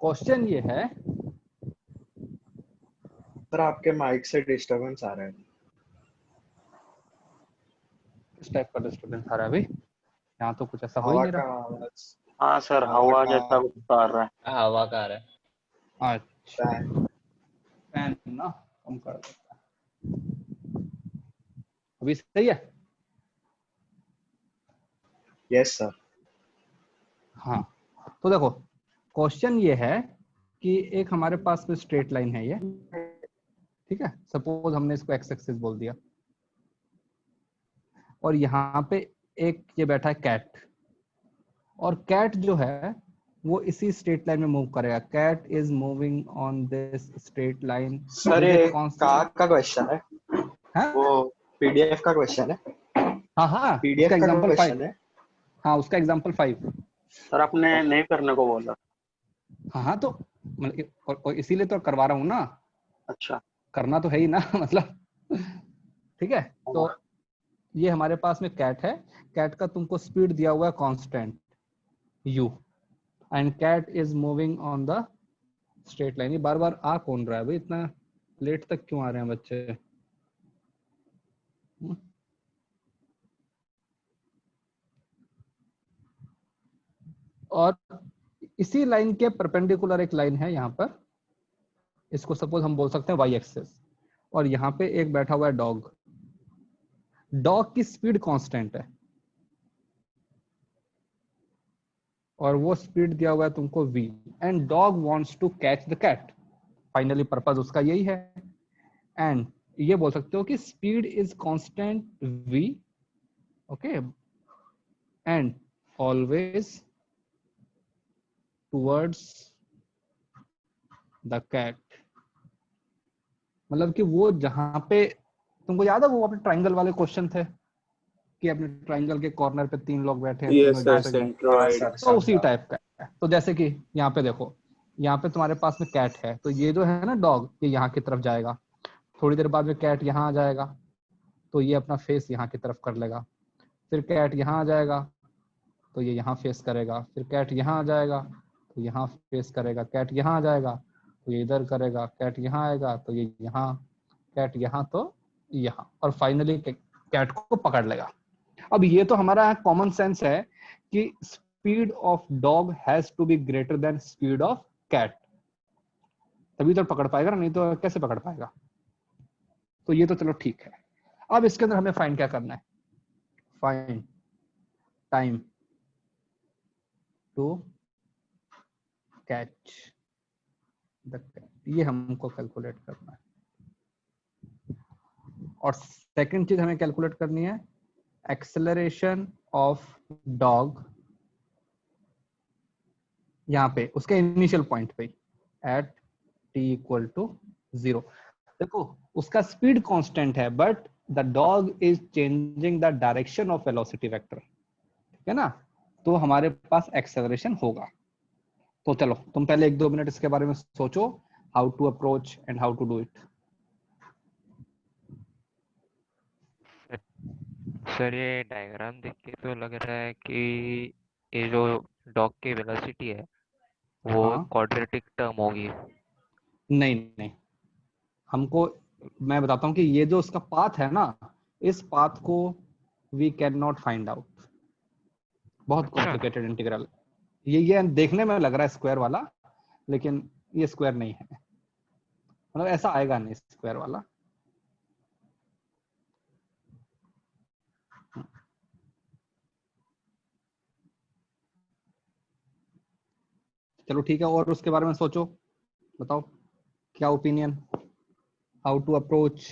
Question ये है, sir आपके माइक से डिस्टरबेंस आ रहा है। किस टाइप का डिस्टर्बेंस आ रहा है अभी? यहाँ तो कुछ ऐसा हो ही हवा नहीं का रहा। आवाज। हाँ सर, हवा हवा का जैसा कुछ आ रहा है। हवा का आ रहा है। अच्छा, फैन। फैन ना कम कर देता है। अभी सही है? Yes sir. हाँ, तो देखो क्वेश्चन ये है कि एक हमारे पास में स्ट्रेट लाइन है ये, ठीक है। सपोज हमने इसको एक्स एक्सिस बोल दिया, और यहाँ पे एक ये बैठा है कैट, और कैट जो है वो इसी स्ट्रेट लाइन में मूव करेगा। Cat is moving on this straight line sir with a ये कांस्टेंट। का क्वेश्चन है, हाँ वो पीडीएफ का क्वेश्चन है। हाँ हाँ, उसका पीडीएफ का एग्जांपल क्वेश्चन 5। है। हाँ, उसका एग्जांपल 5। सर आपने नहीं करने को बोला। हाँ हाँ, तो मतलब और इसीलिए तो करवा रहा हूँ ना, अच्छा। करना तो है ही ना मतलब। ठीक है, तो ये हमारे पास में कैट है। कैट का तुमको स्पीड दिया हुआ है constant u, and cat is moving on the straight line. ये बार बार आ कौन रहा है भाई? इतना लेट तक क्यों आ रहे हैं बच्चे? और इसी लाइन के परपेंडिकुलर एक लाइन है यहाँ पर, इसको सपोज हम बोल सकते हैं y एक्सिस, और यहाँ पे एक बैठा हुआ है डॉग। डॉग की स्पीड कांस्टेंट है, और वो स्पीड दिया हुआ है तुमको v, and dog wants to catch the cat. Finally purpose उसका यही है। एंड ये बोल सकते हो कि speed is constant v, okay, and always towards the cat. मतलब कि वो जहां पे, तुमको याद है वो अपने ट्राइंगल वाले क्वेश्चन थे कि अपने ट्राइंगल के कॉर्नर पे 3 लोग बैठे हैं, यस तीनों सर, जहाँ पे, सेंट्रोइड। तो उसी टाइप का है। तो जैसे कि यहाँ पे देखो, यहाँ पे तुम्हारे पास में कैट है, तो ये जो है ना डॉग, ये यहाँ की तरफ जाएगा। थोड़ी देर बाद में कैट यहाँ आ जाएगा, तो ये अपना फेस यहाँ की तरफ कर लेगा। फिर कैट यहाँ आ जाएगा, तो ये यहाँ फेस करेगा। फिर कैट यहाँ आ जाएगा, तो यहाँ फेस करेगा। कैट यहाँ आ जाएगा, तो ये इधर करेगा। कैट यहाँ आएगा, तो ये यहाँ। कैट यहाँ, तो यहाँ, और फाइनली कैट को पकड़ लेगा। अब ये तो हमारा कॉमन सेंस है कि speed of dog has to be greater than speed of cat, तभी तो पकड़ पाएगा ना, नहीं तो कैसे पकड़ पाएगा? तो ये तो चलो ठीक है। अब इसके अंदर हमें फाइंड क्या करना है? Find time to catch the cat, ये हमको कैलकुलेट करना है। और सेकंड चीज हमें कैलकुलेट करनी है एक्सेलरेशन ऑफ डॉग, यहाँ पे उसके इनिशियल पॉइंट पे एट t इक्वल टू 0। देखो उसका स्पीड कांस्टेंट है, but the dog is changing the direction of velocity vector, ठीक है ना? तो हमारे पास एक्सेलरेशन होगा। तो चलो तुम पहले 1-2 मिनट इसके बारे में सोचो, how to approach and how to do it. Sir ये डायग्राम देख के तो लग रहा है कि ये जो डॉग की वेलोसिटी है वो हाँ, क्वाड्रेटिक टर्म होगी। नहीं नहीं, हमको, मैं बताता हूँ कि ये जो उसका पाथ है ना, इस पाथ को we can not find out. बहुत अच्छा, कॉम्प्लिकेटेड इंटीग्रल। ये देखने में लग रहा है स्क्वायर वाला, लेकिन ये स्क्वायर नहीं है, मतलब ऐसा आएगा नहीं स्क्वायर वाला। चलो ठीक है, और उसके बारे में सोचो, बताओ क्या ओपिनियन, हाउ टू अप्रोच।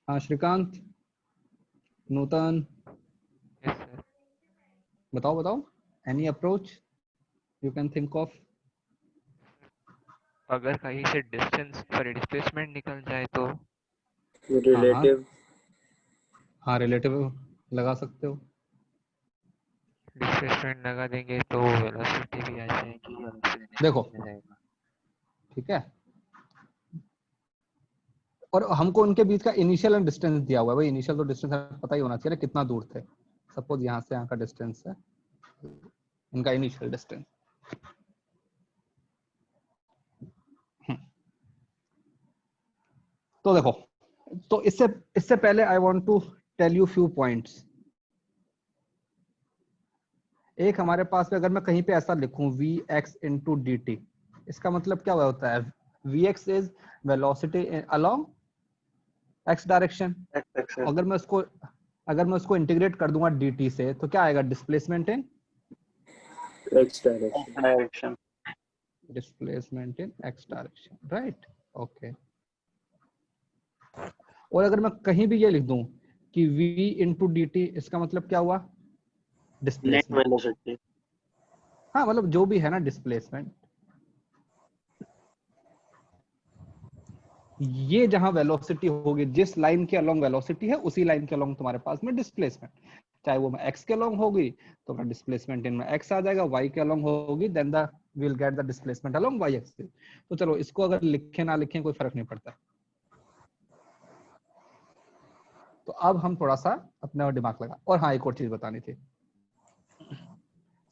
हाँ श्रीकांत, नूतन, यस सर। बताओ बताओ, any approach you can think of. अगर कहीं से डिस्टेंस पर डिस्प्लेसमेंट निकल जाए तो हाँ हाँ रिलेटिव। हाँ, रिलेटिव लगा सकते हो। डिस्प्लेसमेंट लगा देंगे तो वेलोसिटी भी आ जाएगी और देखो एक्सेलरेशन भी आ जाएगा। ठीक है, और हमको उनके बीच का इनिशियल एंड डिस्टेंस दिया हुआ है भाई। इनिशियल तो डिस्टेंस पता ही होना चाहिए ना, कितना दूर थे। सपोज यहाँ से यहाँ का डिस्टेंस है, इनका इनिशियल डिस्टेंस। तो देखो, तो इससे पहले I want to tell you few points. एक हमारे पास में अगर मैं कहीं पे ऐसा लिखूं vx into dt, इसका मतलब क्या होता है? vx is velocity along x direction. अगर मैं उसको इंटीग्रेट कर दूंगा dt से, तो क्या आएगा? Displacement in X direction. Direction. Displacement in x direction, right? Okay. और अगर मैं कहीं भी ये लिख दूं कि v into dt, इसका मतलब क्या हुआ? Net displacement. वेलोसिटी। हाँ, मतलब जो भी है ना डिस्प्लेसमेंट, ये जहां वेलोसिटी होगी, जिस लाइन के अलोंग वेलोसिटी है, उसी लाइन के अलोंग तुम्हारे पास में डिस्प्लेसमेंट, चाहे वो x के अलोंग होगी तो डिस्प्लेसमेंट इन में x आ जाएगा, y के अलोंग होगी then the will get the displacement along y axis. तो चलो, इसको अगर लिखे ना लिखें कोई फर्क नहीं पड़ता। तो अब हम थोड़ा सा अपना दिमाग लगा। और हाँ, एक और चीज बतानी थी।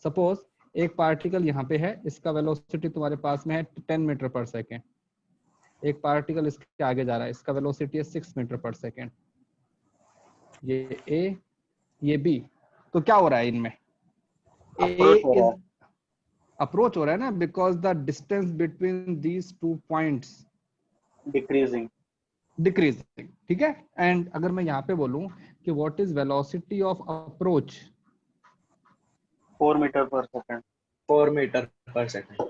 सपोज एक पार्टिकल यहाँ पे है, इसका वेलोसिटी तुम्हारे पास में है 10 मीटर पर सेकेंड। एक पार्टिकल इसके आगे जा रहा है, इसका वेलोसिटी है 6 मीटर पर सेकेंड। ये ए, ये बी। तो क्या हो रहा है इनमें? Approach हो रहा है। अप्रोच हो रहा है ना, because the distance between these 2 points decreasing. Decreasing, ठीक है। एंड अगर मैं यहाँ पे बोलूं कि what is velocity of approach, 4 metre per second. 4 metre per second.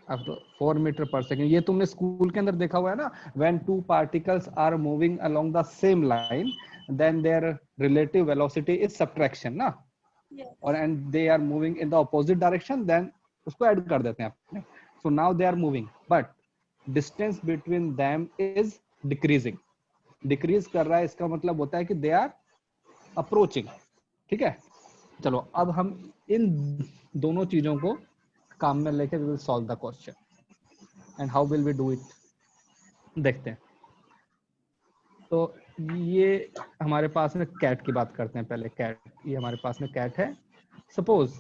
अब तो 4 मीटर पर सेकेंड, ये तुमने स्कूल के अंदर देखा हुआ है ना, when 2 particles are moving along the same line then their relative velocity is subtraction ना, और and they are moving in the opposite direction, then उसको ऐड कर देते हैं अपने। So now they are moving but distance between them is decreasing. Decrease कर रहा है, इसका मतलब होता है कि दे आर अप्रोचिंग, ठीक है। चलो, अब हम इन दोनों चीजों को काम में लेके we will solve the question and how will we do it, देखते हैं। तो ये हमारे पास में कैट की बात करते हैं पहले। कैट, ये हमारे पास में कैट है। सपोज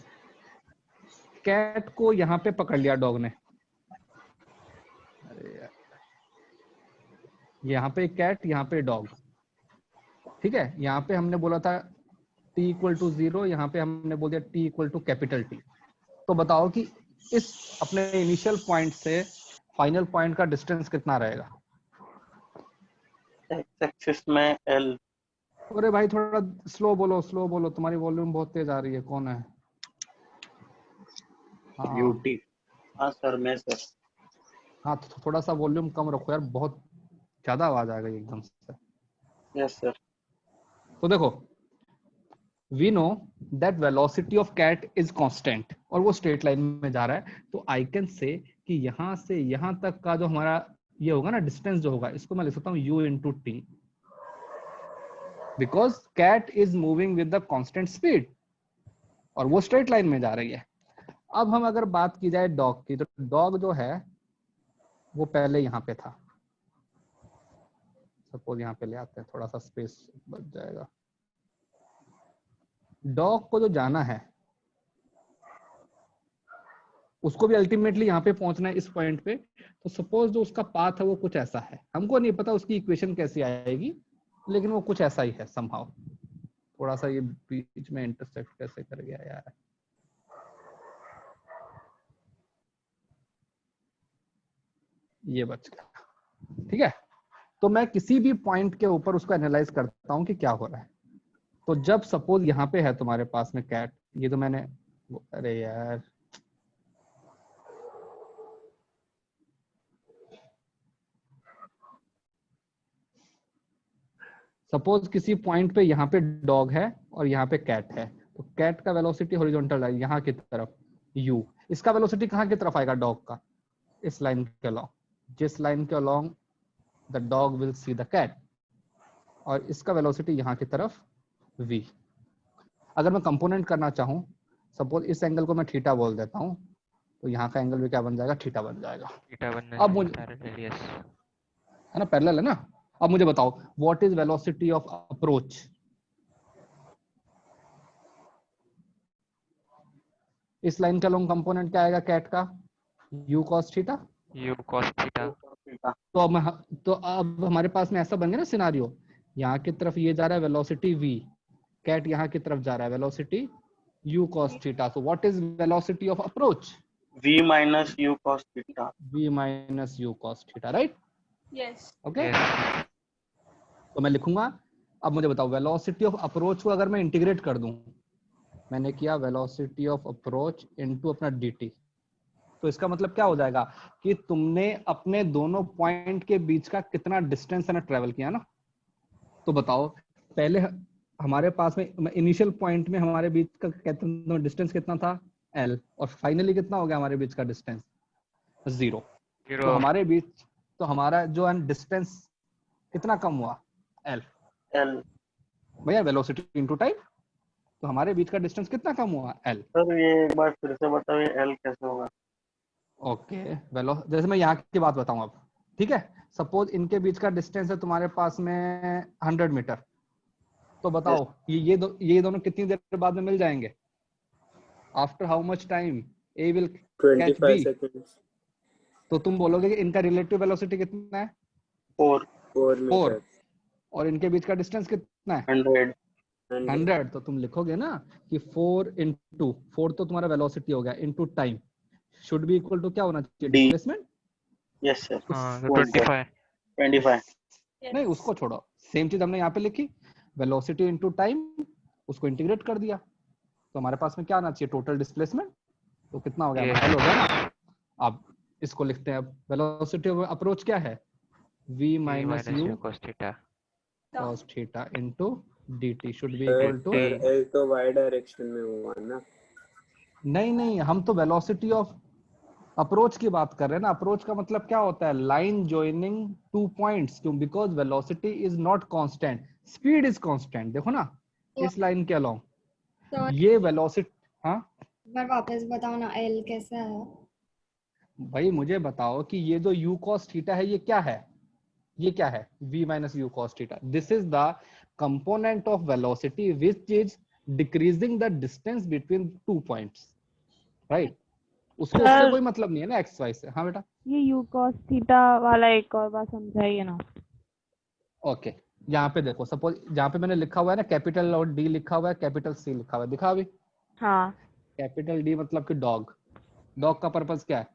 कैट को यहाँ पे पकड़ लिया डॉग ने। अरे यार, यहाँ पे कैट, यहाँ पे डॉग, ठीक है। यहाँ पे हमने बोला था t इक्वल टू 0, यहाँ पे हमने बोल दिया t equal to capital T। तो बताओ कि इस अपने इनिशियल पॉइंट से फाइनल पॉइंट का डिस्टेंस कितना रहेगा? एक्स एक्सिस में L। अरे भाई, थोड़ा स्लो बोलो, स्लो बोलो, तुम्हारी वॉल्यूम बहुत तेज आ रही है। कौन है? हाँ यूटी। हाँ सर, मैं सर। हाँ, तो थोड़ा सा वॉल्यूम कम रखो यार, बहुत ज्यादा आवाज आ गई एकदम से। Yes sir. तो देखो, we know that velocity of cat is constant और वो स्ट्रेट लाइन में जा रहा है। तो I can say कि यहाँ से यहाँ तक का जो हमारा ये होगा ना डिस्टेंस जो होगा, इसको मैं लिख सकता हूँ u into t, because cat is moving with the constant speed और वो स्ट्रेट लाइन में जा रही है। अब हम अगर बात की जाए डॉग की, तो डॉग जो है वो पहले यहाँ पे था। सपोज यहाँ पे ले आते हैं, थोड़ा सा स्पेस बच जाएगा। डॉग को जो जाना है उसको भी अल्टीमेटली यहाँ पे पहुंचना है इस पॉइंट पे। तो सपोज जो उसका पाथ है वो कुछ ऐसा है, हमको नहीं पता उसकी इक्वेशन कैसी आएगी, लेकिन वो कुछ ऐसा ही है समहाउ। थोड़ा सा ये बीच में इंटरसेक्ट कैसे कर गया यार, ये बच गया, ठीक है। तो मैं किसी भी पॉइंट के ऊपर उसको एनालाइज करता हूँ कि क्या हो रहा है। तो जब सपोज यहाँ पे है तुम्हारे पास में कैट, ये तो मैंने, अरे यार सपोज किसी पॉइंट पे यहाँ पे डॉग है और यहाँ पे कैट है, तो कैट का वेलोसिटी हॉरिजॉन्टल है यहाँ की तरफ u। इसका वेलोसिटी कहाँ की तरफ आएगा डॉग का? इस लाइन के अलोंग, जिस लाइन के along the dog will see the cat, और इसका वेलोसिटी यहाँ की तरफ v। अगर मैं कंपोनेंट करना चाहूँ, सपोज इस एंगल को मैं थीटा बोल देता हूँ, तो यहाँ का एंगल भी क्या बन जाएगा? थीटा बन जाएगा। थीटा बनने अब से मुझे पैरेलल, यस। है ना, पैरेलल है ना। अब मुझे बताओ what is velocity of approach? इस लाइन का लॉन्ग कंपोनेंट क्या आएगा कैट का? u cos theta. u cos theta. तो अब हमारे पास में ऐसा बन गया ना सिनारियो, यहाँ की तरफ ये जा रहा है वेलोसिटी v, कैट यहाँ की तरफ जा रहा है velocity u cos theta. So what is velocity of approach? v minus u cos theta. v minus u cos theta, right? Yes. Okay, Yes. तो मैं लिखूंगा। अब मुझे बताओ वेलोसिटी ऑफ अप्रोच को अगर मैं इंटीग्रेट कर दूं, मैंने किया वेलोसिटी ऑफ अप्रोच इनटू अपना dt, तो इसका मतलब क्या हो जाएगा कि तुमने अपने दोनों पॉइंट के बीच का कितना डिस्टेंस है ना ट्रेवल किया ना। तो बताओ पहले हमारे पास में इनिशियल पॉइंट में हमारे बीच का कितना डिस्टेंस कितना था l, और फाइनली कितना हो गया हमारे बीच का डिस्टेंस 0। तो हमारे बीच तो हमारा जो है डिस्टेंस कितना कम हुआ l L. भैया, वेलोसिटी इनटू टाइम, तो हमारे बीच का डिस्टेंस कितना कम हुआ l। सर ये एक बार फिर से बताइए L कैसे होगा? ओके वेलो, जैसे मैं यहाँ की बात बताऊं अब, ठीक है। सपोज इनके बीच का डिस्टेंस है तुम्हारे पास में 100 मीटर, तो बताओ ये दोनों कितनी देर बाद में मिल जाएंगे? After how much time A will catch 25 B? seconds. तो तुम बोलोगे कि इनका रिलेटिव वेलोसिटी कितना है? 4. 4 4, meters. और इनके बीच का डिस्टेंस कितना है? 100. 100। तो तुम लिखोगे ना कि 4 इंटू 4 तो तुम्हारा वेलोसिटी हो गया, into time should be equal to क्या होना चाहिए? D. डिस्प्लेसमेंट। Yes sir. हाँ, तो 25. 25। नहीं, उसको छोड़ो, सेम चीज हमने यहाँ पे लिखी, वेलोसिटी इनटू टाइम, उसको इंटीग्रेट कर दिया, तो हमारे पास में क्या आना चाहिए? Total displacement. तो कितना हो गया? Yes. L हो गया ना। अब इसको लिखते हैं, अब वेलोसिटी ऑफ अप्रोच क्या है? v v minus minus u u cos theta. cos theta into dt should be sir equal to. L तो y डायरेक्शन में हुआ ना। नहीं, हम तो वेलोसिटी ऑफ अप्रोच की बात कर रहे हैं ना। अप्रोच का मतलब क्या होता है? Line joining 2 points. क्यों? Because velocity is not constant, speed is constant. देखो ना इस लाइन के अलोंग तो ये वेलोसिटी। हाँ मैं वापस बताओ ना L कैसा है? भाई, मुझे बताओ कि ये जो u cos थीटा है ये क्या है? ये क्या है? v minus u cos theta. This is the component of velocity which is decreasing the distance between 2 points, right? उसको उससे कोई मतलब नहीं है ना एक्स वाई से। हाँ बेटा, ये यू कॉस थीटा वाला एक और बार समझाइए ना। ओके यहाँ पे देखो, सपोज जहाँ पे मैंने लिखा हुआ है ना कैपिटल और डी लिखा हुआ है, कैपिटल सी लिखा हुआ है, दिखा अभी? हाँ। कैपिटल डी मतलब कि डॉग। डॉग का पर्पस क्या है?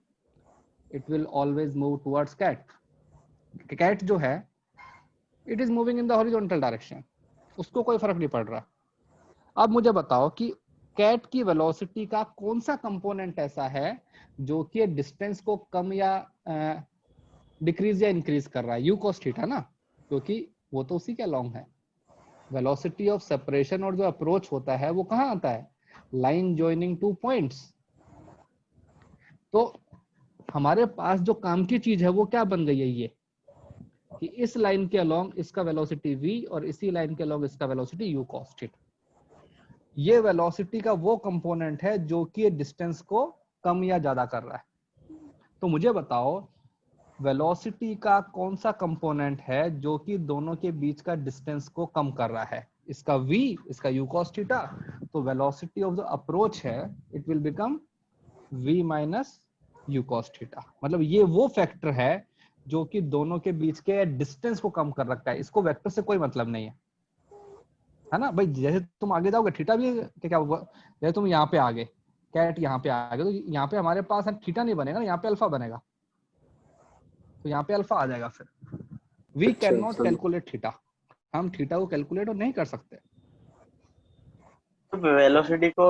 It will always move towards cat. Cat जो है it is moving in the horizontal direction, उसको कोई फर्क नहीं पड़ रहा। अब मुझे बताओ कि कैट की वेलोसिटी का कौन सा कंपोनेंट ऐसा है जो कि डिस्टेंस को कम या डिक्रीज या इंक्रीज कर रहा है? यू cos थीटा ना, क्योंकि वो तो उसी के अलोंग है। वेलोसिटी ऑफ सेपरेशन और जो अप्रोच होता है वो कहाँ आता है? Line joining 2 points. तो हमारे पास जो काम की चीज है वो क्या बन गई है? ये कि इस लाइन के अलोंग इसका वेलोसिटी v और इसी लाइन के अलोंग इसका वेलोसिटी u cos थीटा। ये वेलोसिटी का वो कंपोनेंट है जो कि डिस्टेंस को कम या ज्यादा कर रहा है। तो मुझे बताओ वेलोसिटी का कौन सा कंपोनेंट है जो कि दोनों के बीच का डिस्टेंस को कम कर रहा है? इसका v, इसका u cos थीटा। तो वेलोसिटी ऑफ द अप्रोच है it will become v minus u cos theta. मतलब ये वो फैक्टर है जो कि दोनों के बीच के डिस्टेंस को कम कर रखा है। इसको वेक्टर से कोई मतलब नहीं है ना भाई? जैसे तुम आगे जाओगे थीटा भी क्या हुआ, जैसे तुम यहाँ पे आगे, कैट यहाँ पे आगे, तो यहाँ पे हमारे पास थीटा नहीं बनेगा, यहाँ पे अल्फा बनेगा, तो यहाँ पे अल्फा आ जाएगा। फिर we can not calculate theta, हम थीटा को कैलकुलेट नहीं कर सकते। तो वेलोसिटी को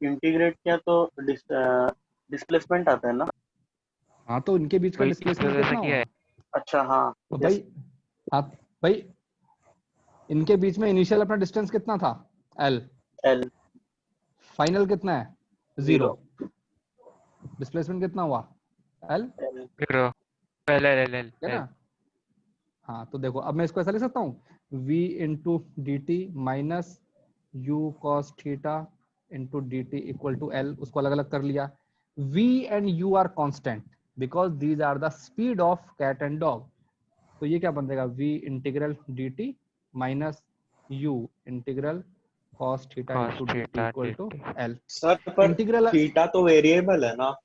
इंटीग्रेट किया तो डिस्प्लेसमेंट आता है ना? हाँ, तो इनके बीच का वही डिस्प्लेसमेंट जैसा कितना किया है। अच्छा हाँ तो भाई, हाँ भाई, इनके बीच में इनिशियल अपना डिस्टेंस कितना था? L। L फाइनल कितना है? 0। डिस्प्लेसमेंट कितना हुआ? L, है ना? हाँ, तो देखो अब मैं इसको ऐसा लिख सकता हूँ, v into d t minus u cos theta into d t equal to L। उसको अलग अलग कर लिया। v and u are constant because these are the speed of cat and dog. तो ये क्या बन जाएगा? v integral dt minus u integral cos theta cos into dt theta equal to dt. L। Sir पर integral, theta तो variable है ना।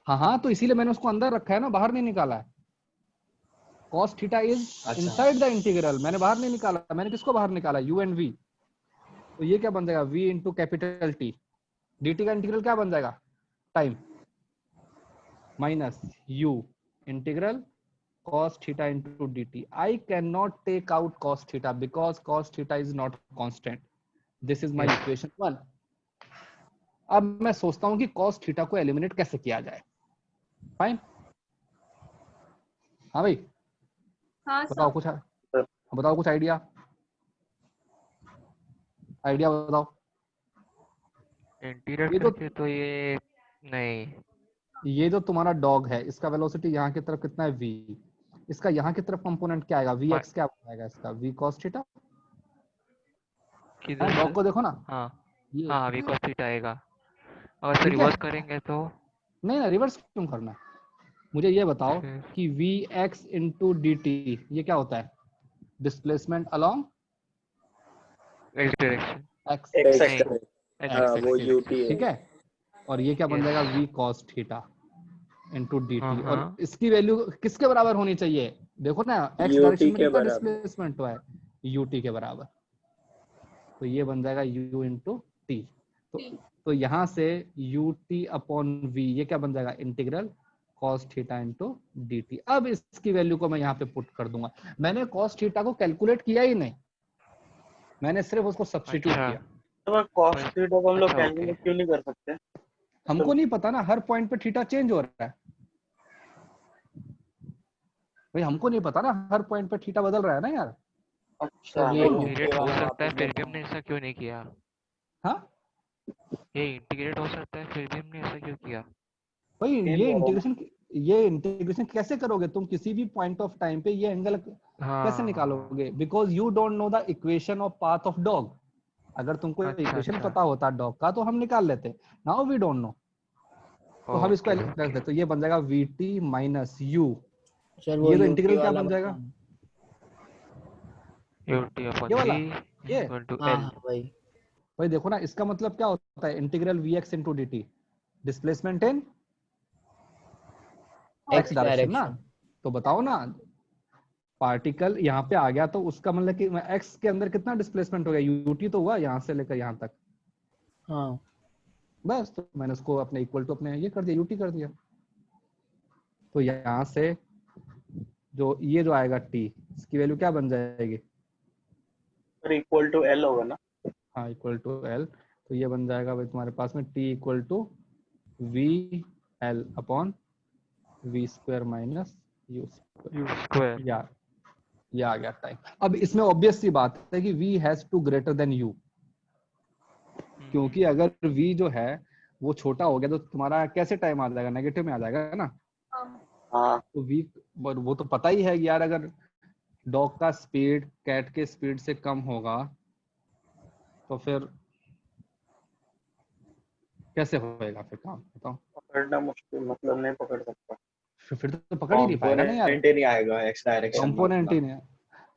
हाँ तो इसीलिए मैंने उसको अंदर रखा है ना, बाहर नहीं निकाला है। cos थीटा इज अच्छा। इनसाइड द इंटीग्रल, मैंने बाहर नहीं निकाला। मैंने किसको बाहर निकाला? u and v। तो ये क्या बन जाएगा? v into capital T। dt का इंटीग्रल क्या बन जाएगा? Time minus u integral cos theta into dt. I cannot take out cos theta because cos theta is not constant. This is my Yes. equation 1. अब मैं सोचता हूं कि cos theta को एलिमिनेट कैसे किया जाए। फाइन, हाँ भाई हाँ बताओ सर। कुछ आइडिया बताओ। इंटीग्रेट ये तो करके तो ये नहीं, ये जो तुम्हारा डॉग है, इसका वेलोसिटी यहाँ की तरफ कितना है? v। इसका यहाँ की तरफ कंपोनेंट क्या आएगा? vx क्या आएगा इसका? v cos theta। किधर डॉग से? को देखो ना, हाँ ये हाँ, अभी cos theta आएगा। अगर से ठीक है। रिवर्स करेंगे तो नहीं ना, रिवर्स क्यों करना? मुझे ये बताओ फिर कि vx इंटू डी टी ये क्या होता है? Displacement along x direction. x X X नहीं, correct. x हाँ वो एक्सिस, UT है। ठीक है। और ये क्या बन Yes. जाएगा? v cos theta into D हाँ टी। और हाँ, इसकी वैल्यू किसके बराबर होनी चाहिए? देखो ना, x UT डायरेक्शन में के कितना बराबर। डिस्प्लेसमेंट हुआ है? ut के बराबर। तो ये बन जाएगा u इंटू टी। तो यहाँ से ut अपॉन v ये क्या बन जाएगा? Integral cos theta into d T. अब इसकी वैल्यू को मैं यहाँ पे पुट कर दूंगा। मैंने cos थीटा को कैलकुलेट किया ही नहीं, मैंने सिर्फ उसको सब्स्टिट्यूट अच्छा किया। तो cos बस, थीटा को हम लोग अच्छा, ओके। कैलकुलेट क्यों नहीं कर सकते? हमको नहीं पता ना, हर पॉइंट पे थीटा चेंज हो रहा है भाई, हमको नहीं पता ना, हर पॉइंट पे थीटा बदल रहा है ना यार। अच्छा सर ये ये तो इंटीग्रेट हो वाला सकता है वापस फिर भी बताओ। हमने ऐसा क्यों नहीं किया? हाँ ये इंटीग्रेट हो सकता है फिर भी हमने ऐसा क्यों किया? भाई, ये ये इंटीग्रेशन कैसे करोगे तुम? किसी भी पॉइंट ऑफ टाइम पे ये एंगल कैसे हाँ, निकालोगे? Because you don't know the equation of path of dog. अगर तुमको अच्छा इक्वेशन अच्छा, पता होता डॉग का तो हम निकाल लेते। नाउ वी डोंट नो, तो हम इसको ओके रख ओके। देते। तो ये बन जाएगा vt माइनस u। सर वो ये तो UT इंटीग्रल क्या वाला बन जाएगा? बताओ। ut upon ये v वाला, ये equal to हाँ l। हाँ भाई। भाई देखो ना, इसका मतलब क्या होता है? Integral vx into d T, displacement in x X direction ना। डायरेक्शन। तो बताओ ना, पार्टिकल यहाँ पे आ गया तो उसका मतलब कि x के अंदर कितना डिस्प्लेसमेंट हो गया? ut तो हुआ यहाँ से लेकर यहाँ तक। हाँ बस, तो मैंने उसको अपने इक्वल टू अपने ये कर दिया, ut कर दिया। तो यहाँ से जो आएगा t, इसकी वैल्यू क्या बन जाएगी? इक्वल टू एल होगा ना? हाँ इक्वल टू l। तो ये बन जाएगा भाई तुम्हारे पास में t equal to v L upon v square minus u square. u square। यार ये आ गया टाइम। अब इसमें ऑब्वियस सी बात है कि v has to greater than u, क्योंकि अगर v जो है वो छोटा हो गया तो तुम्हारा कैसे टाइम आ जाएगा? नेगेटिव में आ जाएगा ना। हाँ तो v, वो तो पता ही है कि यार अगर डॉग का स्पीड कैट के स्पीड से कम होगा तो फिर कैसे होएगा फिर काम? बताओ। पकड़ना मुश्किल, मतलब नहीं पकड़ सकता। फिर तो पकड़ ही नहीं पाएगा ना यार, कंपोनेंट ही नहीं आएगा x डायरेक्शन में कंपोनेंट ही उतना। नहीं।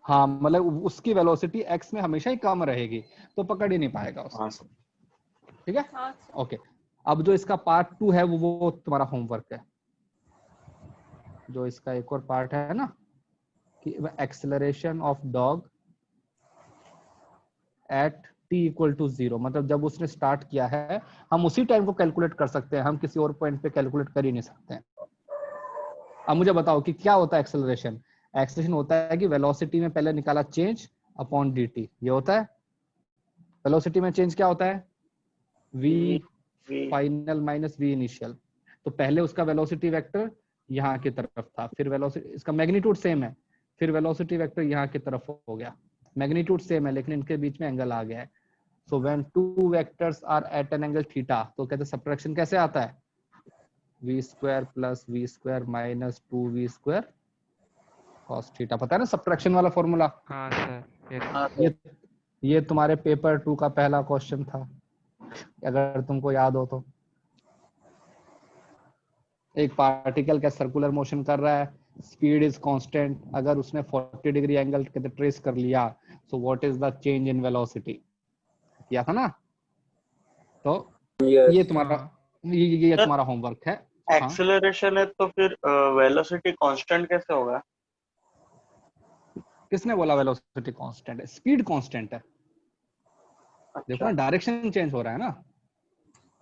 हाँ मतलब उसकी वेलोसिटी x में हमेशा ही कम रहेगी, तो पकड़ ही नहीं पाएगा उसको। हाँ सर। ठीक है, ओके। अब जो इसका पार्ट 2 है वो तुम्हारा होमवर्क है। जो इसका एक और पार्ट है ना कि acceleration of dog at t equal to 0, मतलब जब उसने स्टार्ट किया है हम उसी टाइम को कैलकुलेट कर सकते हैं, हम किसी और पॉइंट पे कैलकुलेट कर ही नहीं सकते हैं। अब मुझे बताओ कि क्या होता है एक्सेलरेशन? एक्सेलरेशन होता है कि वेलोसिटी में पहले निकाला चेंज अपॉन dt, ये होता है। वेलोसिटी में चेंज क्या होता है? v final minus v initial. तो पहले उसका वेलोसिटी वेक्टर यहाँ की तरफ था, फिर वेलोसिटी, इसका मैग्नीट्यूड सेम है, फिर वेलोसिटी वेक्टर यहाँ की तरफ हो गया। मैग्नीट्यूड सेम है लेकिन इनके बीच में एंगल आ गया है। So when two vectors are at an angle theta, तो कहते हैं सब्ट्रैक्शन कैसे आता है? v square plus v square minus 2v square cos theta. पता है ना सब्ट्रैक्शन वाला फॉर्मूला? हाँ सर, यस। हाँ ये तुम्हारे पेपर 2 का पहला क्वेश्चन था, अगर तुमको याद हो तो। एक पार्टिकल का सर्कुलर मोशन कर रहा है, स्पीड इज कांस्टेंट, अगर उसने 40 डिग्री एंगल ट्रेस कर लिया, so what is the change in velocity? किया था ना। तो Yes. ये तुम्हारा हाँ ये सर तुम्हारा होमवर्क है। हाँ, एक्सेलरेशन है तो फिर वेलोसिटी कांस्टेंट कैसे होगा? किसने बोला वेलोसिटी कांस्टेंट है? स्पीड कांस्टेंट है। देखो अच्छा, ना, डायरेक्शन चेंज हो रहा है ना।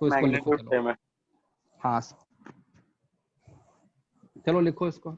तो इसको लिखो, मैग्नीट्यूड चलो। सेम है। हाँ, चलो लिखो इसको।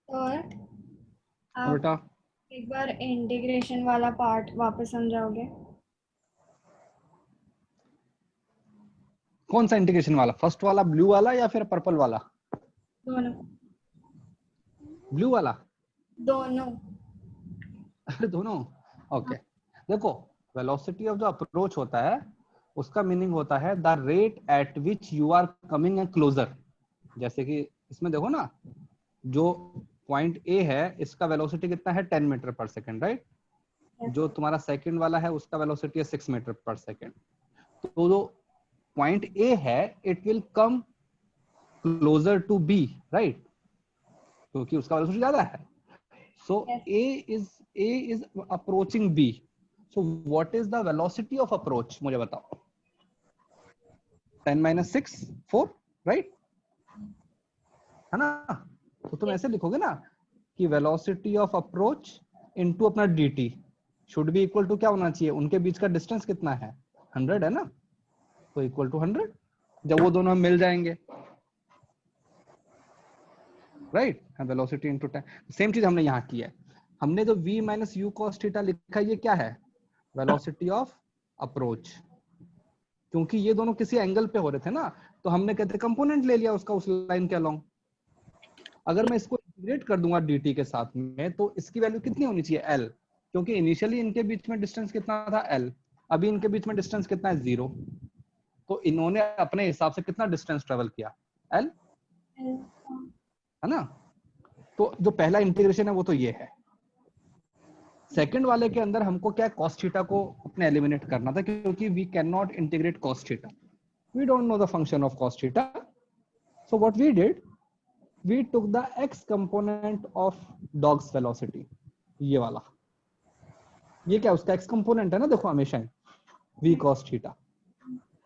और हाँ आप बेटा, एक बार इंटीग्रेशन वाला पार्ट वापस समझाओगे? कौन सा इंटीग्रेशन वाला? फर्स्ट वाला ब्लू वाला या फिर पर्पल वाला? दोनों। ब्लू वाला? दोनों। अरे दोनों। ओके, देखो, वेलोसिटी ऑफ जो अप्रोच होता है उसका मीनिंग होता है the rate at which you are coming a closer. जैसे कि इसमें देखो ना, जो पॉइंट ए है इसका वेलोसिटी कितना है? 10 मीटर पर सेकेंड, राइट? जो तुम्हारा सेकंड वाला है उसका वेलोसिटी है 6 मीटर पर सेकेंड। तो जो पॉइंट ए है it will come closer to B, right? क्योंकि उसका वेलोसिटी ज्यादा है। So Yes. A is approaching B. So what is the velocity of approach? मुझे बताओ। 10 minus 6, 4, right? है ना? तो तुम ऐसे लिखोगे ना कि velocity of approach into अपना dt should be equal to क्या होना चाहिए? उनके बीच का डिस्टेंस कितना है? 100 है ना? तो इक्वल टू 100 जब वो दोनों मिल जाएंगे, right? Velocity into time. Same चीज हमने यहाँ की है। हमने जो v minus u cos theta लिखा है ये क्या है? Velocity of approach. क्योंकि ये दोनों किसी एंगल पे हो रहे थे ना, तो हमने कहते कंपोनेंट ले लिया उसका उस लाइन के अलोंग। अगर मैं इसको इंटीग्रेट कर दूंगा dt के साथ में, तो इसकी वैल्यू कितनी होनी चाहिए? l, क्योंकि इनिशियली इनके बीच में डिस्टेंस कितना था? l। अभी इनके बीच में डिस्टेंस कितना है? 0। तो इन्होंने अपने हिसाब से कितना डिस्टेंस ट्रेवल किया? l, है ना? तो जो पहला इंटीग्रेशन है वो तो ये है। सेकंड वाले के अंदर हमको क्या cos थीटा को अपने एलिमिनेट करना था, क्योंकि we can not integrate cos theta, we don't know the function of cos theta. So what we did, we took the x component of dog's velocity, ये वाला। ये क्या उसका x कंपोनेंट है ना, देखो हमेशा v cos थीटा।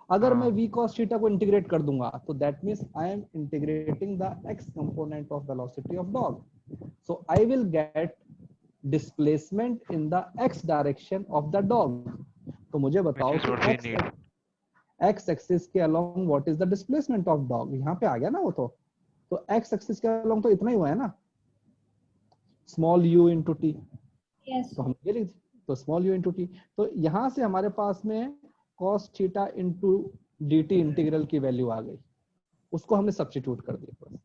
अगर मैं v cos थीटा को इंटीग्रेट कर दूंगा तो that means I am integrating the x component of velocity of dog. So I will get displacement in the x direction of the dog। तो मुझे बताओ which is what we need. x axis के along what is the displacement of dog? यहाँ पे आ गया ना वो। तो x एक्सिस के along तो इतना ही हुआ है ना, small u into t। Yes. तो हम ये लिख, तो small u into t। तो यहाँ से हमारे पास में cos theta into dt integral की वैल्यू आ गई, उसको हमने सब्स्टिट्यूट कर दिया बस।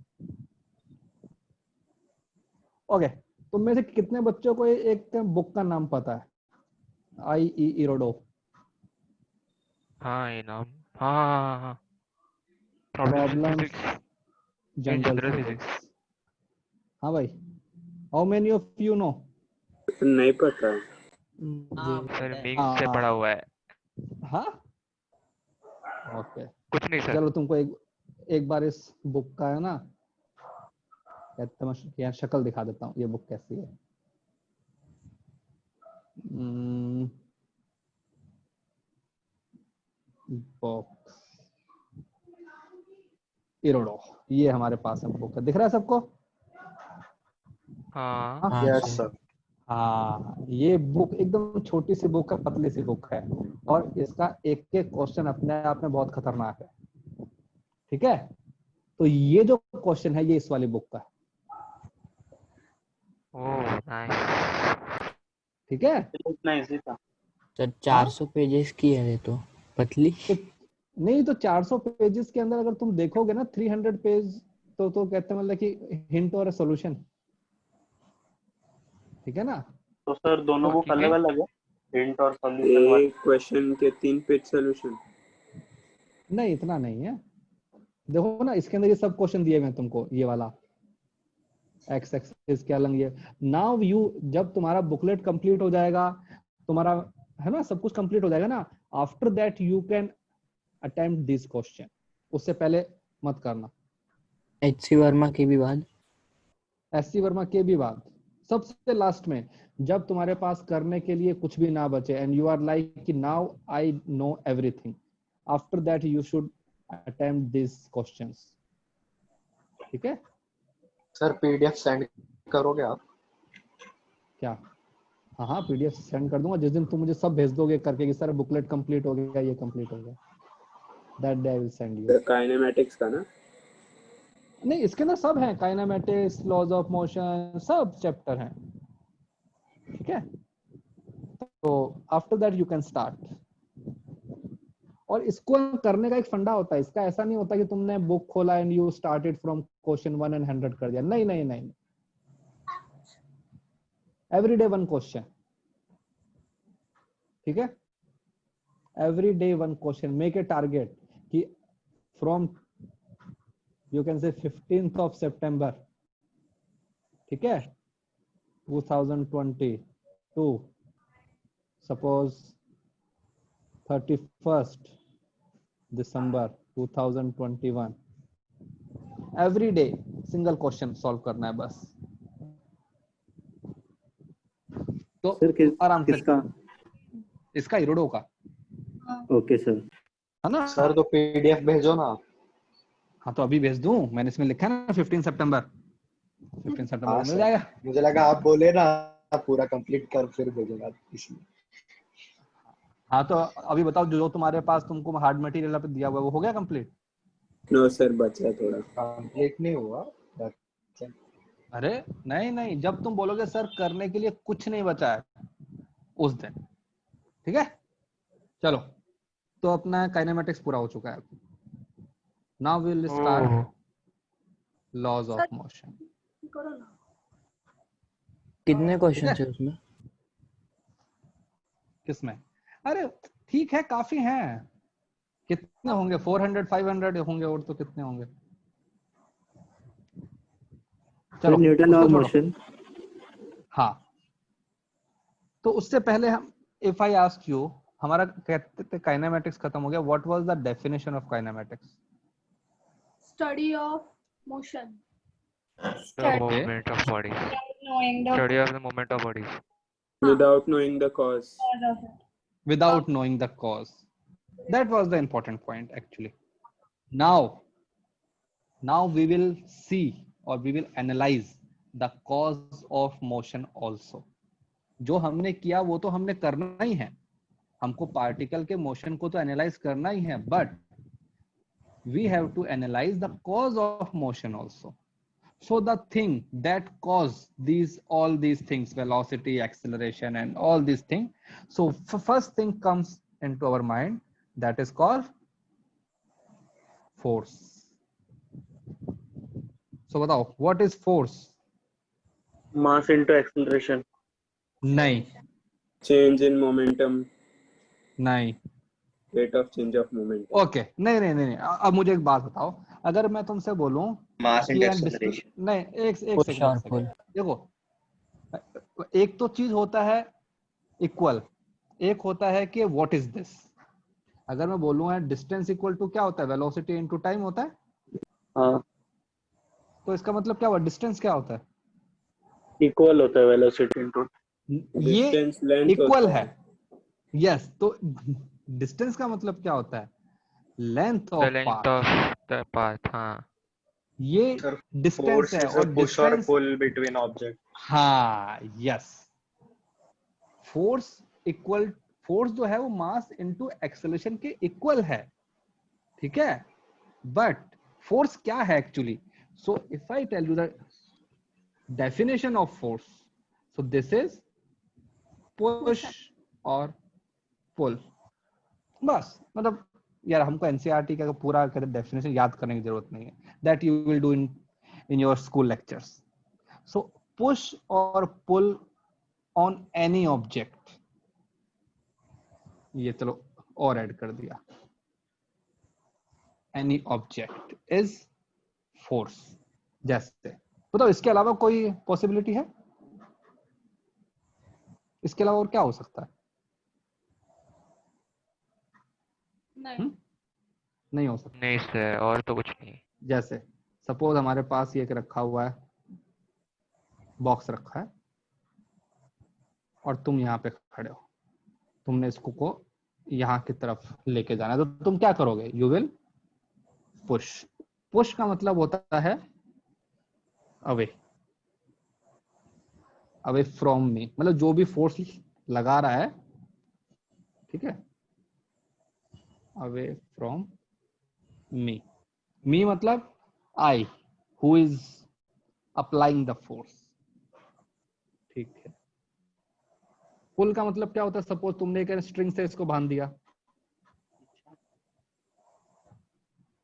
ओके, तो में से कितने बच्चों को एक बुक का नाम पता है? आई ई इरोडो। हाँ ये नाम, हाँ Problems problem physics general general physics. Physics. हाँ भाई, how many of you know? नहीं पता। सर मीम्स से पढ़ा हुआ है, हाँ ओके, कुछ नहीं सर। चलो तुमको एक बार इस बुक का है ना, कहते मैं यहाँ शक्ल दिखा देता हूँ, ये बुक कैसी है। बॉक्स इरोडो, ये हमारे पास है बुक, दिख रहा है सबको? हाँ हाँ यस सर। सर। हाँ, ये बुक एकदम छोटी सी बुक है, पतली सी बुक है, और इसका एक एक क्वेश्चन अपने आप में बहुत खतरनाक है। ठीक है, तो ये जो क्वेश्चन है ये इस वाली बुक का है। Oh nice. ठीक है, इतना इजी था। सर 400 पेजेस की है ये तो, पतली। तो नहीं तो 400 पेजेस के अंदर अगर तुम देखोगे ना 300 पेज, तो कहते हैं मतलब कि हिंट और सॉल्यूशन। ठीक है ना? तो सर दोनों बुक ठीक है। अलग अलग है, हिंट और सॉल्यूशन वाले। एक क्वेश्चन के 3 पेज सॉल्यूशन। नहीं इतना नहीं है, देखो ना इसके अंदर ये सब क्वेश्चन दिए हुए हैं तुमको, ये वाला एक्स एक्सिस के अलग ये। नाउ यू, जब तुम्हारा बुकलेट कंप्लीट हो जाएगा, तुम्हारा है ना सब कुछ कंप्लीट हो जाएगा ना, after that you can attempt this question, उससे पहले मत करना। HC वर्मा के भी बाद। एससी वर्मा के भी बाद, सबसे लास्ट में, जब तुम्हारे पास करने के लिए कुछ भी ना बचे, एंड यू आर लाइक कि now I know everything, after that you should attempt this questions. ठीक है? सर पीडीएफ सेंड करोगे आप? क्या? हाँ हाँ, पीडीएफ सेंड कर दूंगा जिस दिन तुम मुझे सब भेज दोगे करके कि सर बुकलेट कंप्लीट हो गया, ये कंप्लीट हो गया, that day I will send you. Kinematics का ना? नहीं, इसके अंदर सब है, काइनेमैटिक्स, लॉज ऑफ मोशन, सब चैप्टर हैं। ठीक है, तो after that you can start. और इसको करने का एक फंडा होता है, इसका ऐसा नहीं होता कि तुमने बुक खोला and you started from question 1 and 100 कर दिया। नहीं नहीं नहीं, एवरी डे वन क्वेश्चन। ठीक है, every day one question, make a target कि from you can say 15th of September, ठीक है, 2022, suppose 31st December 2021, every day single question solve करना है बस। तो सर आराम से। किसका? इसका इरोडो का, ओके सर। है ना? सर तो पीडीएफ भेजो ना। हाँ तो अभी भेज दूं, मैंने इसमें लिखा है ना 15 सितंबर, 15 सितंबर हाँ मिल सर, जाएगा। मुझे लगा आप बोले ना पूरा कंप्लीट कर फिर भेजेगा, इसलिए। हाँ तो अभी बताओ, जो तुम्हारे पास तुमको हार्ड मटेरियल पे दिया हुआ है वो हो गया कंप्लीट? नो सर, बचा थोड़ा। कंप्लीट नहीं हुआ। अरे नहीं नहीं, जब तुम बोलोगे सर करने के लिए कुछ नहीं बचा है उस दिन। ठीक है, चलो, तो अपना काइनेमेटिक्स पूरा हो चुका है। Now we will start laws of motion. कितने क्वेश्चन है उसमें? किसमें? अरे ठीक है, काफी हैं। कितने होंगे? 400 500 होंगे, और तो कितने होंगे। चलो न्यूटन उसको ऑफ छोड़ो। मोशन। हाँ, तो उससे पहले हम, इफ आई आस्क यू, हमारा कहते थे काइनेमेटिक्स खत्म हो गया, what was the definition of kinematics? Study of motion. The movement of bodies. Knowing the Study of the movement of bodies. Without knowing the cause. cause of it. Without knowing the cause. That was the important point actually. Now we will see or we will analyze the cause of motion also. जो हमने किया वो तो हमने करना ही है, हमको particle के मोशन को तो एनालाइज करना ही है, but we have to analyze the cause of motion also. So the thing that cause all these things, velocity, acceleration, and all these things. So first thing comes into our mind, that is called force. So बताओ what is force? Mass into acceleration. नहीं, Change in momentum, नहीं, rate of change of momentum. Okay, नहीं नहीं नहीं नहीं। अब मुझे एक बात बताओ, अगर मैं तुमसे बोलूं Mass कि into यार acceleration. नहीं, एक Push सेकंड, और pull. देखो एक तो चीज होता है इक्वल, एक होता है कि व्हाट इज दिस। अगर मैं बोलूं है डिस्टेंस इक्वल टू क्या होता है, वेलोसिटी इनटू टाइम होता है, हाँ, तो इसका मतलब क्या हुआ, डिस्टेंस क्या होता है? इक्वल होता है वेलोसिटी इनटू। ये Distance length इक्वल होता है, यस। तो डिस्टेंस का मतलब क्या होता है, length the of length path. Of the path, हाँ। ये Sir, डिस्टेंस force है, is a और push or distance, pull between object. हाँ यस, फोर्स इक्वल, फोर्स जो है वो मास इनटू एक्सेलरेशन के इक्वल है, ठीक है। बट फोर्स क्या है actually? So if I tell you the definition of force, so this is push और पुल। बस, मतलब यार हमको एनसीईआरटी का पूरा डेफिनेशन याद करने की जरूरत नहीं है, that you will do in your school lectures. So push और पुल ऑन एनी ऑब्जेक्ट, ये चलो और ऐड कर दिया, एनी ऑब्जेक्ट इज फोर्स। जैसे बताओ इसके अलावा कोई पॉसिबिलिटी है? इसके अलावा और क्या हो सकता है? नहीं। नहीं हो सकता। नहीं सर, और तो कुछ नहीं। जैसे सपोज हमारे पास ये एक रखा हुआ है, बॉक्स रखा है, और तुम यहाँ पे खड़े हो, तुमने इसको को यहाँ की तरफ लेके जाना है, तो तुम क्या करोगे? You will push. पुश का मतलब होता है अवे, अवे फ्रॉम मी, मतलब जो भी फोर्स लगा रहा है, ठीक है, अवे फ्रॉम मी। मी मतलब I, who is applying the force, ठीक है। पुल का मतलब क्या होता है? सपोज तुमने एक स्ट्रिंग से इसको बांध दिया,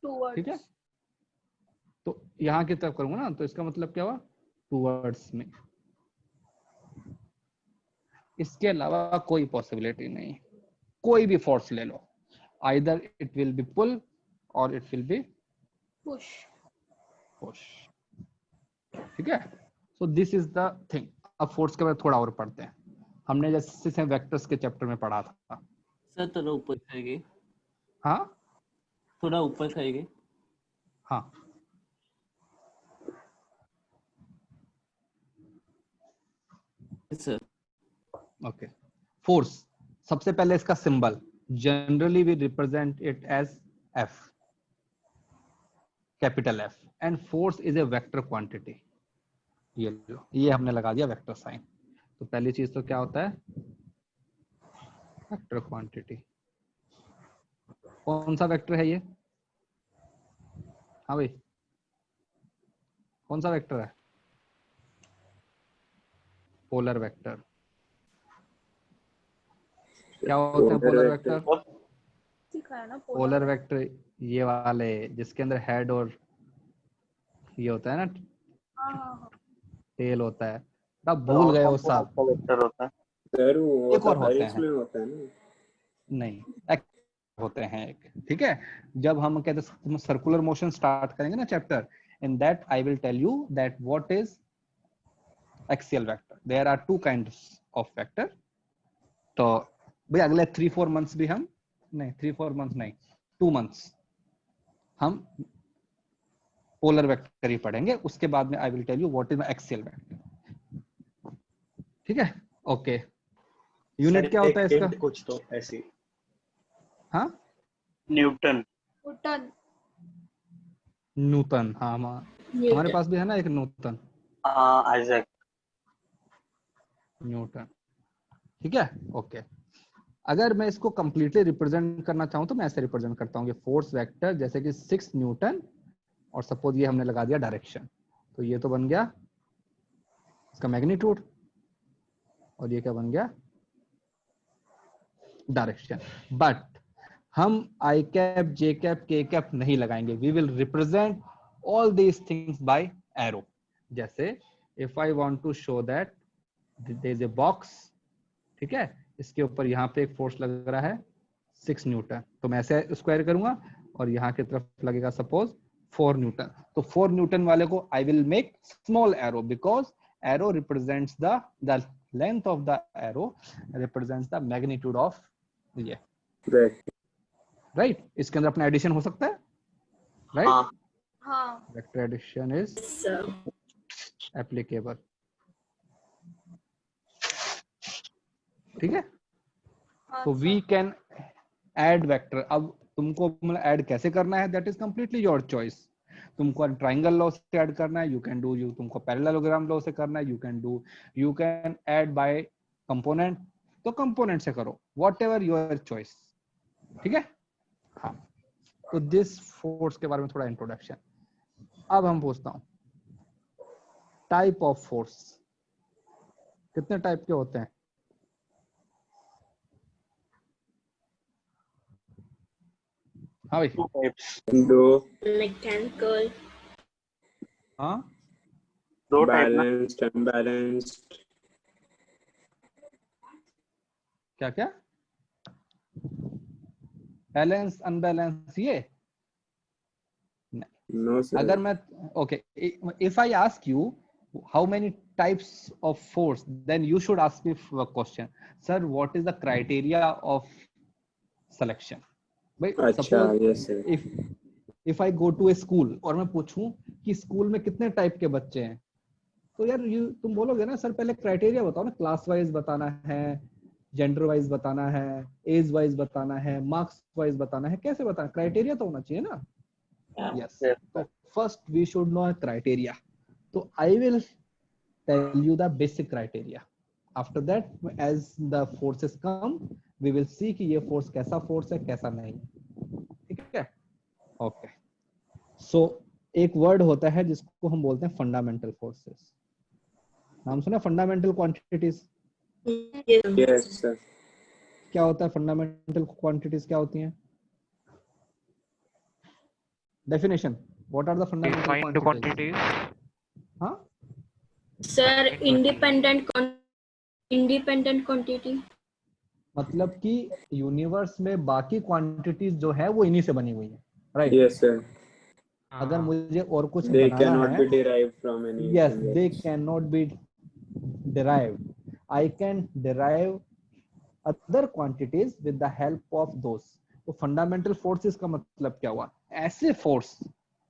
Towards. ठीक है, तो यहां की तरफ करूंगा ना, तो इसका मतलब क्या हुआ? टूवर्ड्स में। इसके अलावा कोई पॉसिबिलिटी नहीं, कोई भी फोर्स ले लो, आइदर इट विल बी पुल और it will be Push. Push, ठीक है। सो दिस इज द थिंग। अब फोर्स के बारे में थोड़ा और पढ़ते हैं। हमने जैसे वेक्टर्स के चैप्टर में पढ़ा था। सर थोड़ा ऊपर खाएंगे, हाँ थोड़ा ऊपर खाएंगे। हाँ, सर ओके। फोर्स, सबसे पहले इसका symbol, generally we represent it as F, capital F, and force is a vector quantity. ये लो, ये हमने लगा दिया वेक्टर साइन। तो पहली चीज तो क्या होता है? Vector quantity. कौन सा वेक्टर है ये? हाँ भाई, कौन सा वेक्टर है? Polar vector. क्या होते हैं पोलर वेक्टर? सिखाया ना पोलर वेक्टर ये वाले जिसके अंदर हेड और ये होता है ना, हाँ हाँ हाँ। टेल होता है। अब भूल गए वो सब। का वेक्टर होता है। सर वो एक और तो हर होते एक हैं, में होता है ना। नहीं एक होते हैं एक, ठीक है। जब हम कहते हैं सर्कुलर मोशन स्टार्ट करेंगे ना chapter, in that I will tell you that what is axial vector. There are two kinds of vector. तो भाई अगले 3-4 मंथ्स भी हम, नहीं 3-4 मंथ्स नहीं, 2 मंथ्स हम पोलर वेक्टर ही पढ़ेंगे। उसके बाद में I will tell you what is axial vector, ठीक है। ओके, यूनिट क्या होता है इसका? कुछ तो ऐसी। हाँ, न्यूटन। न्यूटन। न्यूटन, हाँ हमारे पास भी है ना एक न्यूटन, आइजैक न्यूटन, ठीक है। ओके, अगर मैं इसको कंप्लीटली रिप्रेजेंट करना चाहूं तो मैं ऐसे रिप्रेजेंट करता हूँ कि फोर्स वेक्टर जैसे कि 6 न्यूटन, और सपोज ये हमने लगा दिया डायरेक्शन, तो ये तो बन गया इसका मैग्नीट्यूड, और ये क्या बन गया? डायरेक्शन। बट हम I cap, J cap, K cap नहीं लगाएंगे. We will represent all these things by arrow. जैसे if I want to show that there is a box, ठीक है, इसके ऊपर यहाँ पे एक फोर्स लग रहा है 6 न्यूटन, तो मैं ऐसे स्क्वायर करूंगा और यहाँ की तरफ लगेगा सपोज 4 न्यूटन. तो 4 न्यूटन वाले को I will make small arrow because arrow represents the length of the arrow represents the magnitude of ये. राइट. इसके अंदर अपना एडिशन हो सकता है. राइट. हाँ. हाँ. Vector addition is applicable. ठीक है. हाँ तो वी कैन ऐड वेक्टर. अब तुमको मतलब ऐड कैसे करना है, that is completely your choice. तुमको ट्राइंगल लॉ से ऐड करना है, यू कैन डू. तुमको पैरेललोग्राम लॉ से करना है, you can do. You can add by component, तो कंपोनेंट से करो, वॉट एवर योर चॉइस. ठीक है. हाँ. तो दिस फोर्स के बारे में थोड़ा इंट्रोडक्शन. अब हम पूछता हूं टाइप ऑफ फोर्स. कितने टाइप के होते हैं? हाँ भाई. 2 types. दो. मैकेनिकल. हाँ. 2 type ना. Balanced, unbalanced. क्या क्या? बैलेंस, अनबैलेंस, ये नो सर. अगर मैं okay, if I ask you how many types of force, then you should ask me question, sir what is the criteria of selection. भाई अच्छा, suppose yes sir. If I go to a school और मैं पूछूं कि school में कितने type के बच्चे हैं, तो यार तुम बोलोगे ना सर पहले क्राइटेरिया बताओ ना, क्लास वाइज बताना है, जेंडर वाइज बताना है, एज वाइज बताना है, मार्क्स वाइज बताना है, कैसे बताना, क्राइटेरिया तो होना चाहिए ना. यस. तो first we should know criteria. तो I will tell you the basic criteria. After that as the forces come we will see कि ये फोर्स कैसा फोर्स है कैसा नहीं. ठीक है. ओके. सो एक वर्ड होता है जिसको हम बोलते हैं फंडामेंटल फोर्सेस. नाम सुना फंडामेंटल क्वांटिटीज? Yes sir. क्या होता है फंडामेंटल क्वांटिटीज, क्या होती हैं? Definition. What are the fundamental Defined quantities? quantities. हाँ. Sir independent quantity. मतलब कि यूनिवर्स में बाकी क्वांटिटीज जो है वो इन्हीं से बनी हुई है. राइट. Yes sir. अगर मुझे और कुछ They बनाना cannot है, be derived from any. yes, they cannot be derived. I can derive other quantities with the help of those. तो फंडामेंटल फोर्सेस का मतलब क्या हुआ? ऐसे फोर्स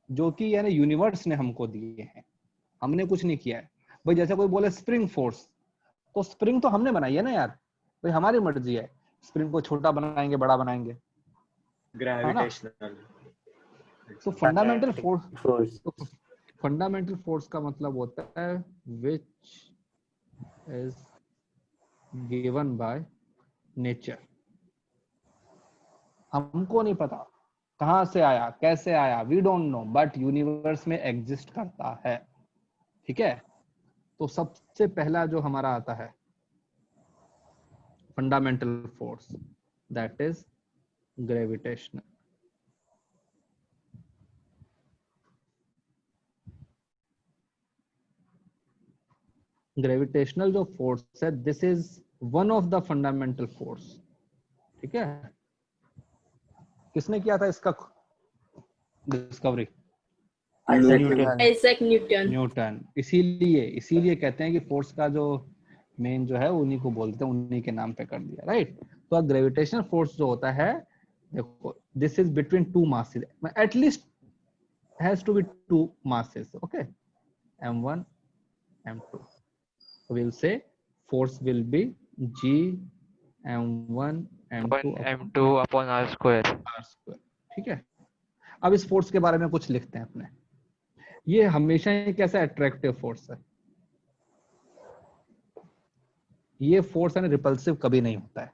जो कि यानी यूनिवर्स ने हमको दिए हैं, हमने कुछ नहीं किया है. भाई जैसे कोई बोले स्प्रिंग फोर्स, तो स्प्रिंग तो हमने बनाई है ना यार, भाई हमारी मर्जी है, स्प्रिंग को छोटा बनाएंगे बड़ा बनाएंगे. ग्रेविटेशनल. तो फंडामेंटल फोर्स, फंडामेंटल फोर्स का मतलब होता है which is given by nature. हमको नहीं पता कहां से आया कैसे आया, we don't know, but universe में एग्जिस्ट करता है. ठीक है. तो सबसे पहला जो हमारा आता है fundamental force, that is gravitational. Gravitational जो फोर्स है, this is one of the fundamental force. ठीक है. किसने किया था इसका डिस्कवरी? Isaac Newton. न्यूटन. इसीलिए कहते हैं कि फोर्स का जो मेन जो है उन्हीं को बोलते हैं, उन्हीं के नाम पे कर दिया. राइट. तो ग्रेविटेशनल फोर्स जो होता है, देखो this is between two masses, at least has to be two masses. Okay. m1 m2. So we'll say force will be G m1 m2 m2 upon r square. r square. ठीक है. अब इस force के बारे में कुछ लिखते हैं अपने. ये हमेशा ही कैसा अट्रैक्टिव फोर्स है. ये फोर्स है ना रिपल्सिव कभी नहीं होता है.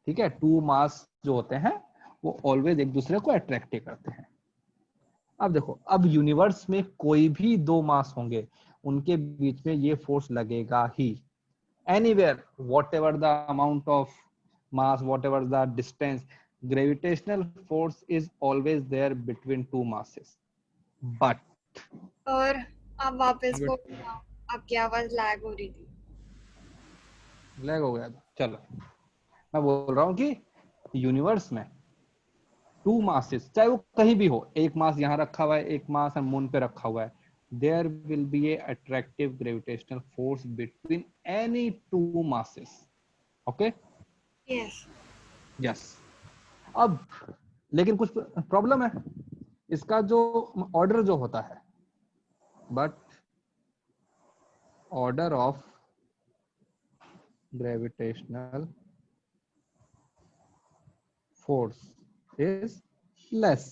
ठीक है. टू मास जो होते हैं वो ऑलवेज एक दूसरे को अट्रैक्ट करते हैं. अब देखो, अब यूनिवर्स में कोई भी दो मास होंगे, उनके बीच में ये फोर्स लगेगा ही. Anywhere, whatever the amount of mass, whatever the distance, gravitational force is always there between two masses, but और आप वापस को आपकी आवाज लैग हो रही थी। लैग हो गया था। चलो मैं बोल रहा हूँ कि यूनिवर्स में टू मासेस, चाहे वो कहीं भी हो, एक मास यहाँ रखा हुआ है, एक मास मून पे रखा हुआ है, there will be a attractive gravitational force between any two masses. Okay? Yes Yes. अब लेकिन कुछ प्रॉब्लम है, इसका जो ऑर्डर जो होता है, but order of gravitational force is less.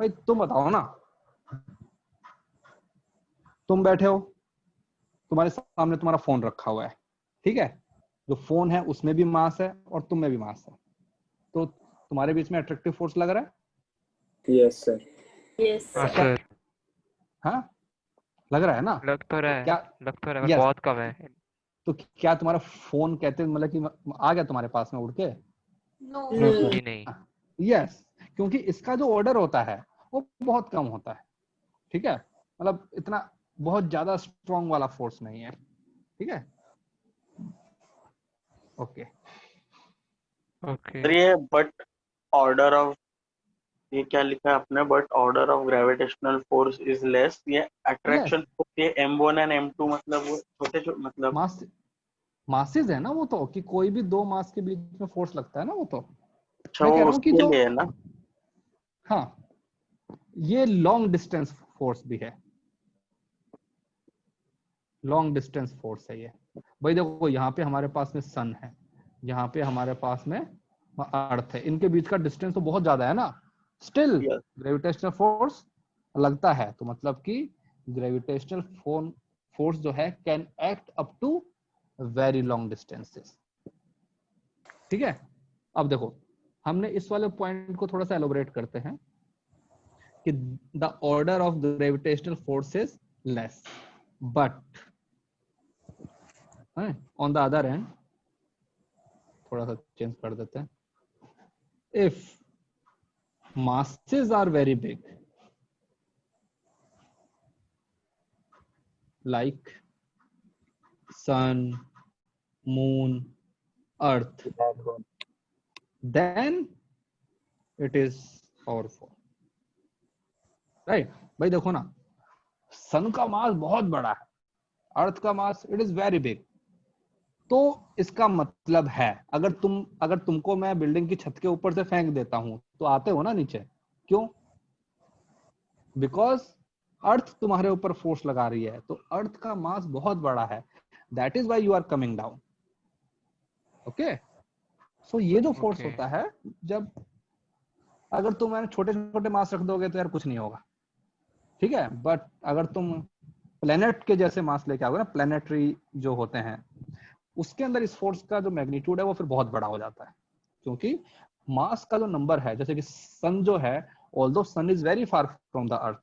भाई तुम बताओ ना, तुम बैठे हो, तुम्हारे सामने तुम्हारा फोन रखा हुआ है, ठीक है, जो फोन है उसमें भी मास है और तुम में भी मास है, तो तुम्हारे बीच में अट्रैक्टिव फोर्स लग रहा है? Yes, sir. Yes, हाँ sir. सर, हाँ लग रहा है ना? लग तो रहा है, क्या लग तो रहा है, Yes. बहुत कम है। तो क्या तुम्हारा फोन कहते हैं मतलब कि आ गया तुम्हारे पास में उड़ के? No. नो जी नहीं। यस, क्योंकि इसका जो ऑर्डर होता है वो बहुत कम होता है, ठीक है, मतलब इतना बहुत ज्यादा स्ट्रॉन्ग वाला फोर्स नहीं है, ठीक है। ओके ओके, सर ये बट ऑर्डर ऑफ, ये क्या लिखा है आपने, but order of gravitational force is less, ये अट्रैक्शन फोर्स, ये m1 एंड m2 मतलब वो छोटे मतलब मास मासेस है ना वो तो, कि कोई भी दो मास के बीच में फोर्स लगता है ना वो तो। अच्छा मैं कह वो रहा हूँ कि उसके जो लिए है ना। हाँ ये लॉन्ग डिस्टेंस फोर्स भी है, लॉन्ग डिस्टेंस फोर्स है ये। भाई देखो यहाँ पे हमारे पास में सन है, यहाँ पे हमारे पास में अर्थ है, इनके बीच का डिस्टेंस तो बहुत ज्यादा है ना, स्टिल Yes. ग्रेविटेशनल फोर्स लगता है, तो मतलब कि ग्रेविटेशनल फोर्स जो है can act up to very long distances, ठीक है। अब देखो हमने इस वाले पॉइंट को थोड़ा सा एलोबरेट करते हैं कि the order of gravitational force is less, but on the other and, थोड़ा सा चेंज कर देते हैं, if masses are very big like sun, moon, earth, then it is powerful, right? भाई देखो ना, सन का मास बहुत बड़ा है, अर्थ का mass it is very big, तो इसका मतलब है अगर तुमको मैं बिल्डिंग की छत के ऊपर से फेंक देता हूं तो आते हो ना नीचे, क्यों? बिकॉज अर्थ तुम्हारे ऊपर फोर्स लगा रही है, तो अर्थ का मास बहुत बड़ा है, that is why you are coming down. Okay, so ये जो फोर्स Okay. होता है, जब अगर तुम मैंने छोटे छोटे मास रख दोगे तो यार कुछ नहीं होगा, ठीक है, बट अगर तुम प्लेनेट के जैसे मास लेके आओगे ना, प्लेनेटरी जो होते हैं, उसके अंदर इस फोर्स का जो मैग्नीट्यूड है वो फिर बहुत बड़ा हो जाता है, क्योंकि मास का जो नंबर है, जैसे कि सन जो है, although sun is very far from the earth,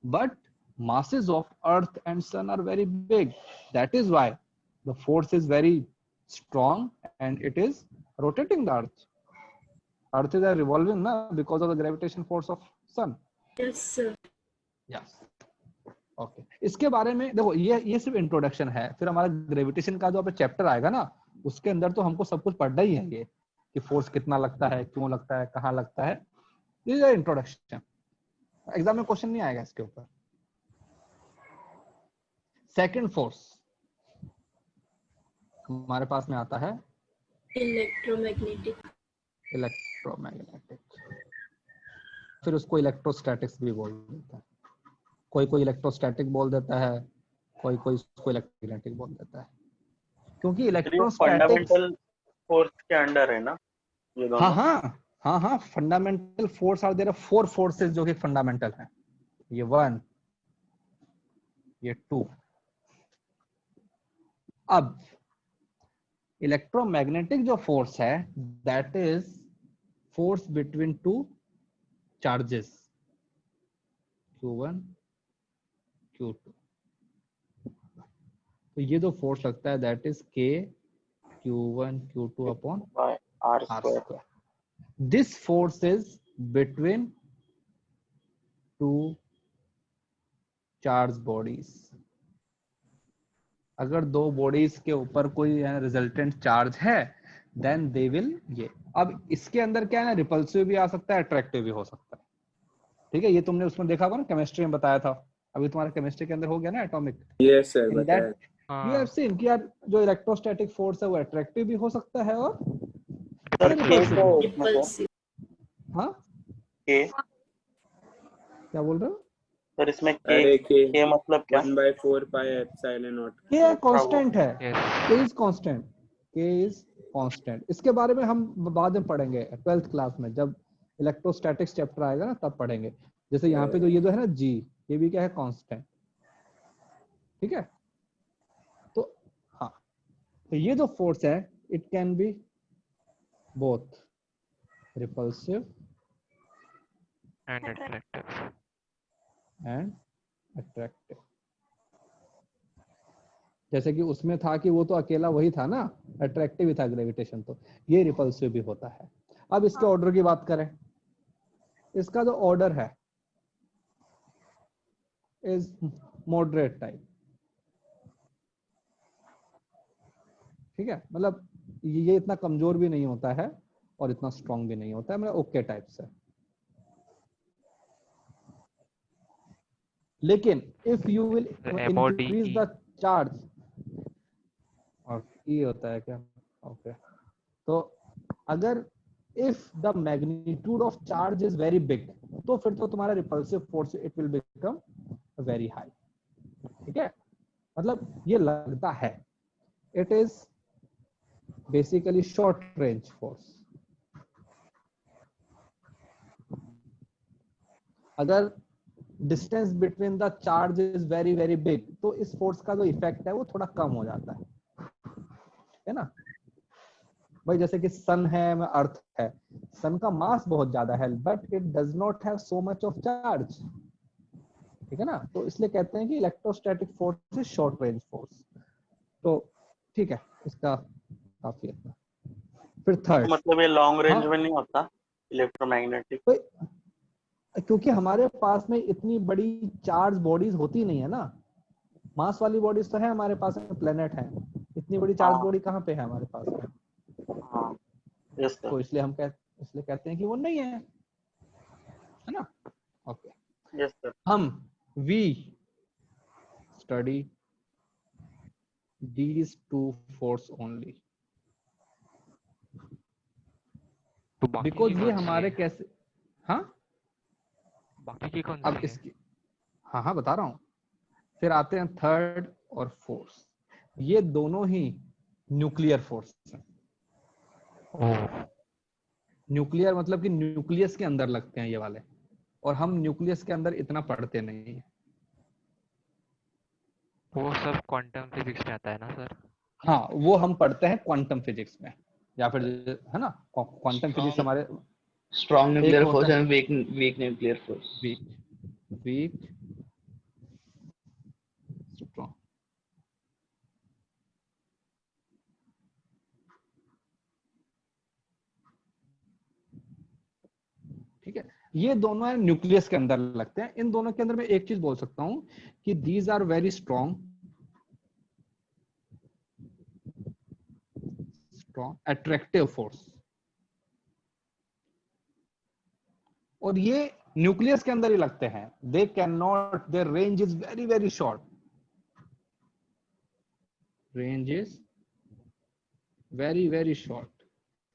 but masses of earth and sun are very big, that is why the force is very strong and it is rotating the earth is revolving na because of the gravitation force of sun. Yes, sir. yes okay इसके बारे में देखो, ये सिर्फ introduction है, फिर हमारा gravitation का जो अब चैप्टर आएगा ना, उसके अंदर तो हमको सब कुछ पढ़ना ही है, ये कि फोर्स कितना लगता है, क्यों लगता है, कहाँ लगता है, दिस इज इंट्रोडक्शन, एग्जाम में क्वेश्चन नहीं आएगा इसके ऊपर। सेकंड फोर्स हमारे पास में आता है Electromagnetic. इलेक्ट्रोमैग्नेटिक, फिर उसको इलेक्ट्रोस्टैटिक्स भी बोल देता है, कोई इलेक्ट्रोस्टैटिक बोल देता है, कोई उसको इलेक्ट्रोमैग्नेटिक बोल देता है, क्योंकि इलेक्ट्रोस्टैटिक्स फंडामेंटल फोर्स के अंडर है ना ये दोनों। हाँ fundamental force are there, 4 forces जो कि फंडामेंटल है, ये 1 ये 2। अब इलेक्ट्रोमैग्नेटिक जो फोर्स है, that is force between two charges Q1 Q2, तो ये जो फोर्स लगता है that is K Q1 Q2 upon R R square. Square, this force is between to charge bodies. अगर दो बॉडीज के ऊपर कोई रिजल्टेंट चार्ज है देन दे विल ये। अब इसके अंदर क्या है ना, रिपल्सिव भी आ सकता है, अट्रैक्टिव भी हो सकता है। ठीक है, ये तुमने उसमें देखा होगा ना, केमिस्ट्री में बताया था, अभी तुम्हारा केमिस्ट्री के अंदर हो गया ना एटॉमिक। यस सर, इन बताया। दैट यू हैव सीन कि यार जो इलेक्ट्रोस्टैटिक फोर्स है वो अट्रैक्टिव भी हो सकता है और सर के repulsive को भी। उसमें सर Repulsive. हाँ के क्या बोल रहे हो? सर इसमें अरे के मतलब क्या? 1/4 पाई एप्सिलॉन नॉट। के कांस्टेंट है, Yes. के इज कांस्टेंट, के इज कांस्टेंट। इसके बारे में हम बाद में पढ़ेंगे 12th क्लास में, जब इलेक्ट्रोस्टैटिक्स चैप्टर आएगा ना तब पढ़ेंगे। जैसे यहाँ पे जो ये जो है ना जी, ये भी क्या है, कांस्टेंट। ठीक है, तो हाँ, तो ये जो फोर्स है it can be both repulsive And attractive. And attractive. जैसे कि उसमें था कि वो तो अकेला वही था ना, अट्रैक्टिव ही था ग्रेविटेशन, तो ये रिपल्सिव भी होता है। अब इसके ऑर्डर की बात करें, इसका जो ऑर्डर है इज मॉडरेट टाइप। ठीक है, मतलब ये इतना कमजोर भी नहीं होता है और इतना स्ट्रांग भी नहीं होता है, मतलब ओके टाइप से। लेकिन if you will MOD increase the charge, और ये होता है क्या, ओके, तो अगर if the magnitude of charge is very big, तो फिर तो तुम्हारा repulsive force it will become very high. ठीक है, मतलब ये लगता है, it is basically short range force. अगर distance between the charge is very very big, तो इस फोर्स का जो इफेक्ट है वो थोड़ा कम हो जाता है ना भाई। जैसे कि सन है, अर्थ है, सन का मास बहुत ज्यादा है but it does not have so much of charge. ठीक है ना, तो इसलिए कहते हैं कि electrostatic force is short range force. तो ठीक है, इसका काफी अच्छा। फिर थर्ड, मतलब ये लॉन्ग रेंज हाँ, में नहीं होता इलेक्ट्रोमैग्नेटिक। तो क्योंकि हमारे पास में इतनी बड़ी चार्ज बॉडीज होती नहीं है ना, मास वाली बॉडीज तो है हमारे पास में, प्लेनेट है, इतनी बड़ी चार्ज हाँ बॉडी कहाँ पे है हमारे पास में। हाँ यस सर। तो इसलिए इसलिए कहते हैं कि वो नहीं है ना। Okay, yes sir. हम we study these two force only तो बाकी बिकॉज की ये कौन सी हमारे है? कैसे, हाँ बाकी की कौन अब सी है? इसकी, हाँ हाँ बता रहा हूँ। फिर आते हैं थर्ड और फोर्स, ये दोनों ही न्यूक्लियर फोर्स हैं। ओह, न्यूक्लियर मतलब कि न्यूक्लियस के अंदर लगते हैं ये वाले, और हम न्यूक्लियस के अंदर इतना पढ़ते नहीं है। वो सब क्वांटम फिजिक्स में आता है ना सर? हाँ, वो हम पढ़ते हैं क्वांटम फिजिक्स में, या फिर है ना, क्वांटम फिजिक्स हमारे स्ट्रॉन्ग एक न्यूक्लियर होता फोर्स है and weak nuclear force. Weak strong. ठीक है, ये दोनों है न्यूक्लियस के अंदर लगते हैं। इन दोनों के अंदर मैं एक चीज बोल सकता हूं कि these are very strong attractive force, और ये न्यूक्लियस के अंदर ही लगते हैं। They can not, their range is very very short, range is very very short,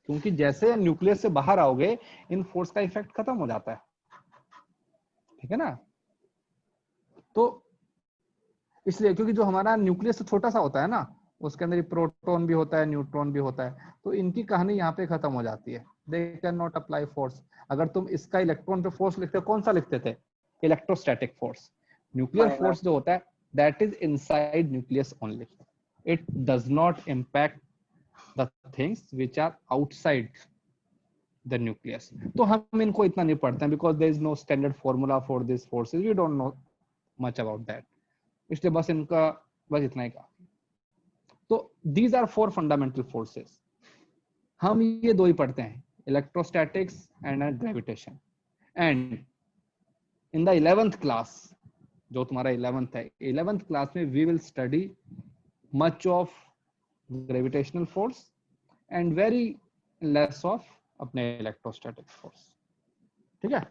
क्योंकि जैसे न्यूक्लियस से बाहर आओगे इन फोर्स का इफेक्ट खत्म हो जाता है। ठीक है ना, तो इसलिए क्योंकि जो हमारा न्यूक्लियस तो छोटा सा होता है ना, उसके अंदर प्रोटॉन भी होता है, न्यूट्रॉन भी होता है, तो इनकी कहानी यहाँ पे खत्म हो जाती है। दे कैन नॉट अप्लाई फोर्स। अगर तुम इसका इलेक्ट्रॉन पे फोर्स लिखते, कौन सा लिखते थे, इलेक्ट्रोस्टैटिक फोर्स। न्यूक्लियर फोर्स जो होता है that is inside nucleus only, it does not impact the things which are outside the nucleus. तो हम इनको इतना नहीं पढ़ते हैं because there is no standard formula for this forces, we don't know much about that, इसलिए बस इनका बस इतना ही काफी। तो these are four fundamental forces, हम ये दो ही पढ़ते हैं, electrostatics and gravitation. And in the 11th class, जो तुम्हारा 11th है, 11th class में we will study much of gravitational force and very less of अपने electrostatic force. ठीक है?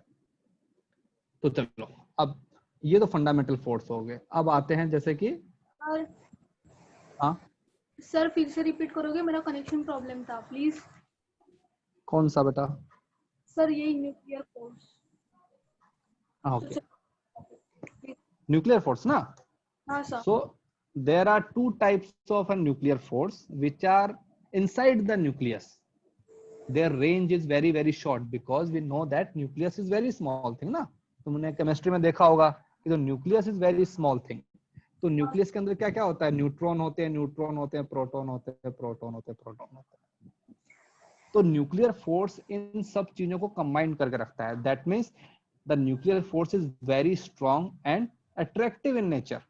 तो चलो, अब ये तो फंडामेंटल फोर्स हो गए। अब आते हैं जैसे कि और हाँ सर फिर से रिपीट करोगे, मेरा कनेक्शन प्रॉब्लम था प्लीज। कौन सा बेटा? सर यही nuclear force. Okay, nuclear force ना। हाँ sir. So there are two types of a nuclear force which are inside the nucleus. Their range is very very short because we know that nucleus is very small thing ना। तुमने chemistry में देखा होगा कि तो nucleus is very small thing. तो nucleus के अंदर क्या क्या होता है? न्यूट्रॉन होते हैं, न्यूट्रॉन होते हैं, प्रोटॉन होते हैं, प्रोटॉन होते हैं, प्रोटॉन होते हैं। तो न्यूक्लियर फोर्स इन सब चीजों को कंबाइन करके रखता है। That means the nuclear force is very strong and attractive in nature.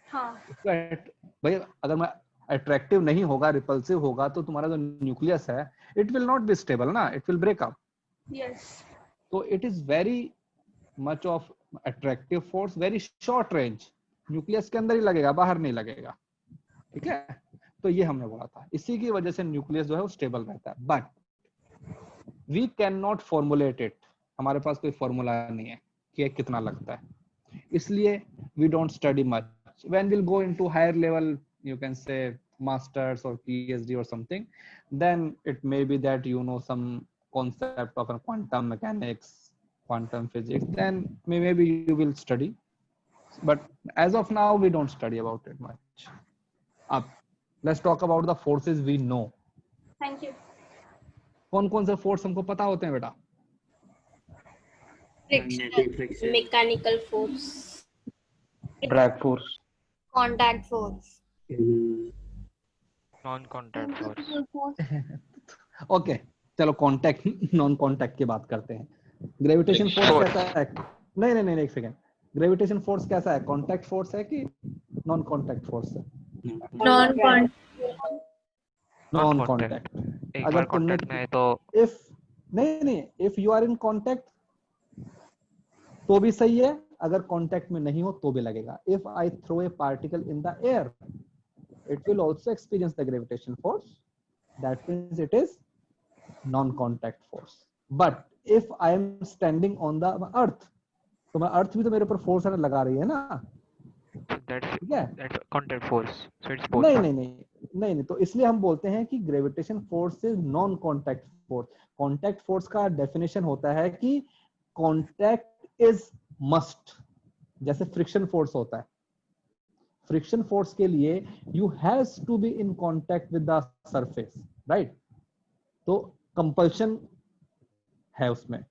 हाँ भाई अगर मैं अट्रैक्टिव नहीं होगा, रिपल्सिव होगा, तो तुम्हारा जो न्यूक्लियस है it will not be stable ना, it will break up. Yes. तो it is very much of attractive force, very short range, nucleus के अंदर ही लगेगा, बाहर नहीं लगेगा। ठीक है, तो ये हमने बोला था, इसी की वजह से न्यूक्लियस जो है वो स्टेबल रहता है। But we can not formulate it, हमारे पास कोई फॉर्मूला नहीं है कि ये कितना लगता है, इसलिए we don't study much. when we'll go into higher level, you can say masters or PhD or something, then it may be that you know some concept of a quantum mechanics, quantum physics, then maybe you will study, but as of now we don't study about it much. Up, let's talk about the forces we know. Thank you. कौन कौन से force हमको पता होते हैं बेटा? Friction, mechanical force, drag force, contact force, non contact force. Okay चलो contact non contact की बात करते हैं। ग्रेविटेशन फोर्स कैसा है? नहीं नहीं नहीं एक सेकंड, ग्रेविटेशन फोर्स कैसा है? कांटेक्ट फोर्स है कि नॉन कांटेक्ट फोर्स है? Non contact. एक अगर बार तुमने कांटेक्ट में है तो इफ नहीं नहीं if you are in contact तो भी सही है, अगर कांटेक्ट में नहीं हो तो भी लगेगा। If I throw a particle in the air it will also experience the gravitation force, that means it is non-contact force. But if I am standing on the earth, तो मैं अर्थ भी तो मेरे ऊपर फोर्स लगा रही है ना, ठीक है? that's contact force, so it's both. नहीं नहीं नहीं नहीं नहीं, तो इसलिए हम बोलते हैं कि gravitation force is non contact force. Contact force का डेफिनेशन होता है कि कॉन्टैक्ट इज मस्ट, जैसे फ्रिक्शन फोर्स होता है। फ्रिक्शन फोर्स के लिए you has to be in contact with the surface, right? तो कंपल्शन है उसमें,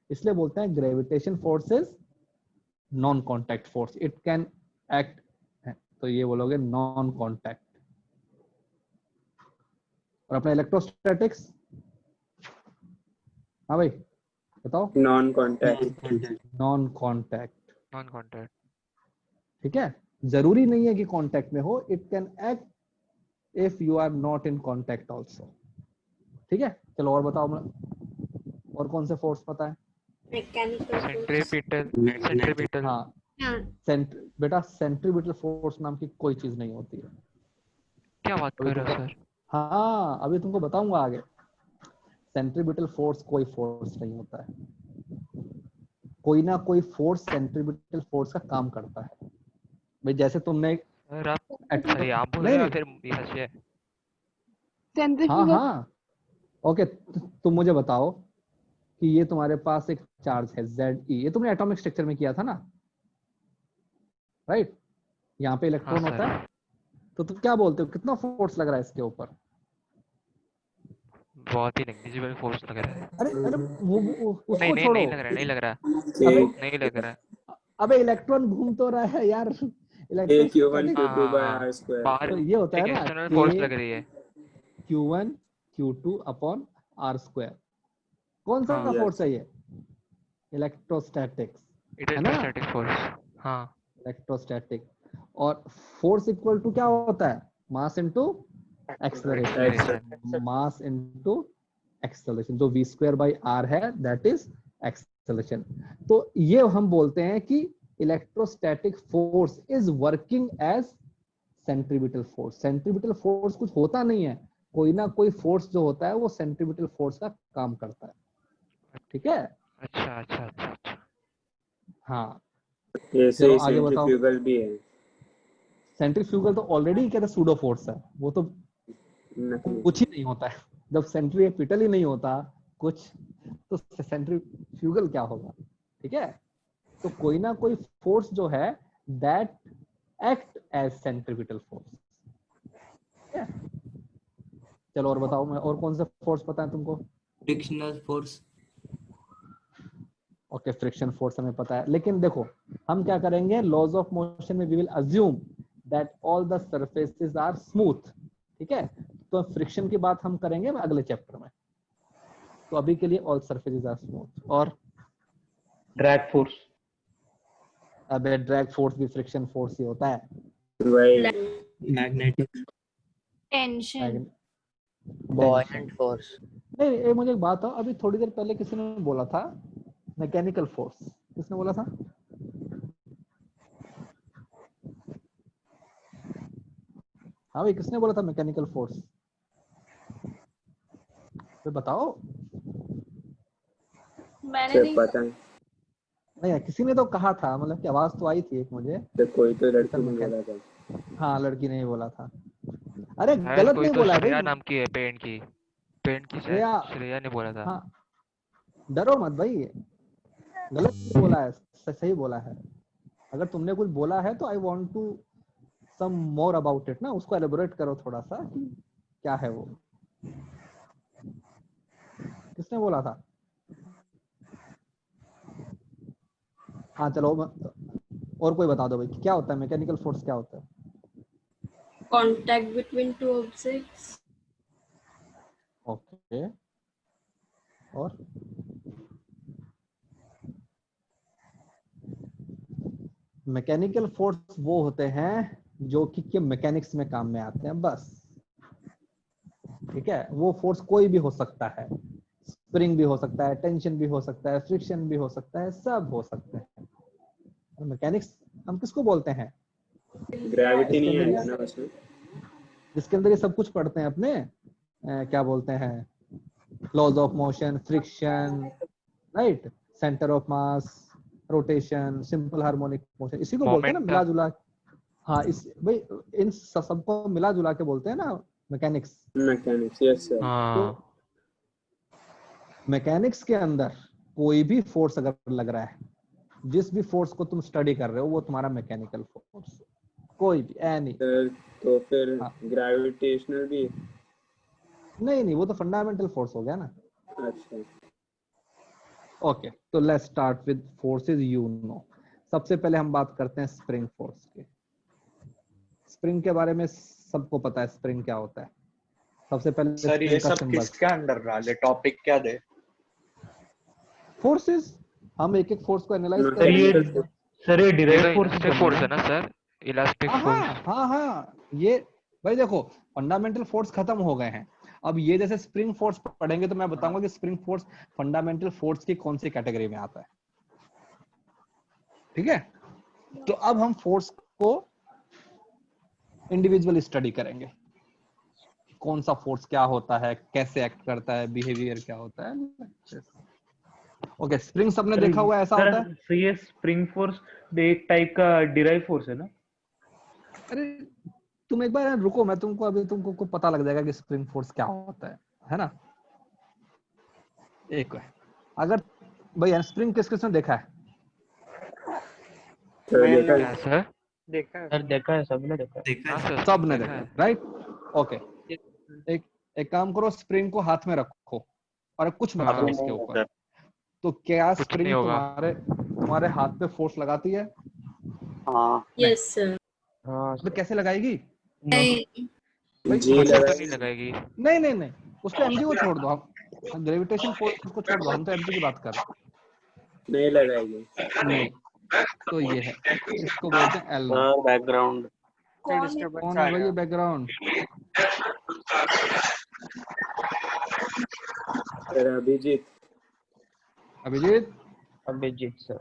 इसलिए बोलते हैं gravitation force is non contact force, it can act, तो ये बोलोगे नॉन कांटेक्ट। और अपना इलेक्ट्रोस्टैटिक्स, हाँ भाई बताओ। Non contact. Non contact, non contact. ठीक है, जरूरी नहीं है कि कांटेक्ट में हो, it can act if you are not in contact also. ठीक है, चलो और बताओ, और कौन से फोर्स पता है? Mechanical centripetal. हाँ बेटा सेंट्रीपिटल फोर्स नाम की कोई चीज नहीं होती है। क्या बात कर रहे हो सर? हाँ अभी तुमको बताऊंगा आगे। सेंट्रीपिटल फोर्स कोई फोर्स नहीं होता है, कोई ना कोई फोर्स सेंट्रीपिटल फोर्स का काम करता है। भाई जैसे तुमने आप बोल रहे हो फिर ये है। हाँ हाँ ओके, तुम मुझे बताओ कि ये तुम्हारे पास एक चार्ज है ZE, ये तुमने एटॉमिक स्ट्रक्चर में किया था ना, राइट? यहाँ पे इलेक्ट्रॉन हाँ, होता है, तो तुम क्या बोलते हो कितना फोर्स लग रहा है इसके ऊपर? बहुत ही नेग्लिजिबल फोर्स लग रहा है। अरे अरे वो उसको नहीं छोड़ो। नहीं लग रहा, नहीं लग रहा, नहीं लग रहा। अबे इलेक्ट्रॉन घूम तो रहा है यार, बाहर तो ये होता है ना एक्सटर्नल फोर्स लग रही है। Q1 Q2 upon R²। कौन सा फोर्स है ये? Electrostatics, electrostatic force. हाँ इलेक्ट्रोस्टैटिक। और फोर्स इक्वल टू क्या होता है? मास इनटू एक्सेलरेशन, मास इनटू एक्सेलरेशन। जो v²/r है दैट इज एक्सेलरेशन। तो ये हम बोलते हैं कि electrostatic force is working as centripetal force. Centripetal force कुछ होता नहीं है, कोई ना कोई फोर्स जो होता है वो सेंट्रीपिटल फोर्स का काम करता है। ठीक है, अच्छा अच्छा अच्छा अच्छा। हाँ ऐसे चलो ही आगे बताओ। सेंट्रीफ्यूगल भी है। सेंट्रीफ्यूगल तो ऑलरेडी क्या सूडो फोर्स है, वो तो नहीं, कुछ ही नहीं होता है। जब सेंट्रीपिटल ही नहीं होता कुछ, तो सेंट्रीफ्यूगल क्या होगा। ठीक है, तो कोई ना कोई फोर्स जो है that act as centripetal force. चलो और बताओ, मैं और कौन से फोर्स पता है तुमको। Frictional force. Okay, friction force हमें पता है, लेकिन देखो हम क्या करेंगे, लॉज ऑफ मोशन में we will assume that all the surfaces are smooth. ठीक है, तो फ्रिक्शन की बात हम करेंगे अगले चैप्टर में। तो अभी के लिए ऑल सरफेसेस आर स्मूथ। और ड्रैग फोर्स। अबे ड्रैग फोर्स भी फ्रिक्शन फोर्स ही होता है। वही मैग्नेटिक। टेंशन। Buoyant force. नहीं, ये मुझे एक बात हो, अभी थोड़ी देर पहले किसी ने बोला था मैकेनिकल फोर्स। किसने बोला था? हाँ भाई, किसने बोला था मैकेनिकल फोर्स? तो बताओ। मैंने से नहीं पता है, नहीं, किसी ने तो कहा था, मतलब कि आवाज तो आई थी एक मुझे। तो कोई तो लड़की सर ने मैकेनिक, बोला था। हाँ लड़की ने ही बोला था। अरे शायद गलत कोई नहीं तो बोला है श्रेया भाई। नाम की है, पेंट की शायद श्रेया, श्रेया ने बोला था। हाँ डरो मत भाई, गलत नहीं बोला है, सही बोला है। अगर तुमने कुछ बोला है तो I want to some more about it ना, उसको एलेबोरेट करो थोड़ा सा कि क्या है वो। किसने बोला था? हाँ चलो, और कोई बता दो भाई, क्या होता है मैकेनिकल फोर्स, क्या होता है? Contact between two objects. Okay, और मैकेनिकल फोर्स वो होते हैं जो कि मैकेनिक्स में काम में आते हैं, बस। ठीक है, वो फोर्स कोई भी हो सकता है, स्प्रिंग भी हो सकता है, टेंशन भी हो सकता है, फ्रिक्शन भी हो सकता है, सब हो सकते हैं। मैकेनिक्स हम किसको बोलते हैं? ग्रेविटी नहीं है ना उसमें। जिसके अंदर ये सब कुछ पढ़ते हैं अपने, क्या बोलते हैं, laws of motion, friction, right, centre of mass, rotation, simple harmonic motion, इसी को बोलते हैं ना मिला जुला। हाँ, इस भाई इन सबको मिला जुला के बोलते हैं ना मैकेनिक्स। Mechanics, yes sir. तो मैकेनिक्स के अंदर कोई भी फोर्स अगर लग रहा है, जिस भी फोर्स को तुम स्टडी कर रहे हो वो तुम्हारा मैकेनिकल फोर्स, कोई भी एनी। तो फिर ग्रेविटेशनल भी? नहीं, वो तो फंडामेंटल फोर्स हो गया ना। अच्छा, ओके, तो let's start with forces you know. सबसे पहले हम बात करते हैं स्प्रिंग फोर्स के। स्प्रिंग के बारे में सबको पता है स्प्रिंग क्या होता है। सबसे पहले सर ये स्प्रिंग का सब सिंबल किसके अंडर डाले, टॉपिक क्या दे? फोर्सेस, हम एक एक फोर्स को एनालाइज करेंगे। सर ये डिराइव फोर्स है ना सर, इलास्टिक फोर्स। हाँ, ये भाई देखो, फंडामेंटल फोर्स खत्म हो गए हैं। अब ये जैसे स्प्रिंग फोर्स पढ़ेंगे तो मैं बताऊंगा कि स्प्रिंग फोर्स फंडामेंटल फोर्स की कौन सी कैटेगरी में आता है। ठीक है, तो अब हम फोर्स को इंडिविजुअली स्टडी करेंगे, कौन सा फोर्स क्या होता है, कैसे एक्ट करता है, बिहेवियर क्या होता है। ओके, स्प्रिंग सबने देखा हुआ है, ऐसा होता है। तो ये स्प्रिंग फोर्स एक टाइप का डिराइव फोर्स है ना? अरे तुम एक बार रुको, मैं तुमको अभी तुमको पता लग जाएगा कि स्प्रिंग फोर्स क्या होता है ना। एक है, अगर भाई स्प्रिंग किस किसने देखा है? क्या सर? देखा है सर देखा है, सबने देखा है। हाँ सर, सबने देखा, राइट। ओके, एक काम करो, स्प्रिंग को हाथ में रखो और कुछ मत करो इसके ऊपर। तो क्या कुछ स्प्रिंग नहीं होगा। तुम्हारे हाथ पे फोर्स लगाती है? हाँ, यस सर। हाँ तो कैसे लगाएगी? नहीं, भाई जी मतलब तो लगाएगी। नहीं लगाएगी। नहीं, उसको एमजी को छोड़ दो, हम ग्रेविटेशन फोर्स को छोड़ दो, हम तो एमजी की बात कर रहे हैं। नहीं लगाएगी। नहीं, तो ये है, इसको बोलते हैं एल। बैकग्राउंड कौन है भाई ये background? Sir Abhijit. Abhijit, Abhijit sir.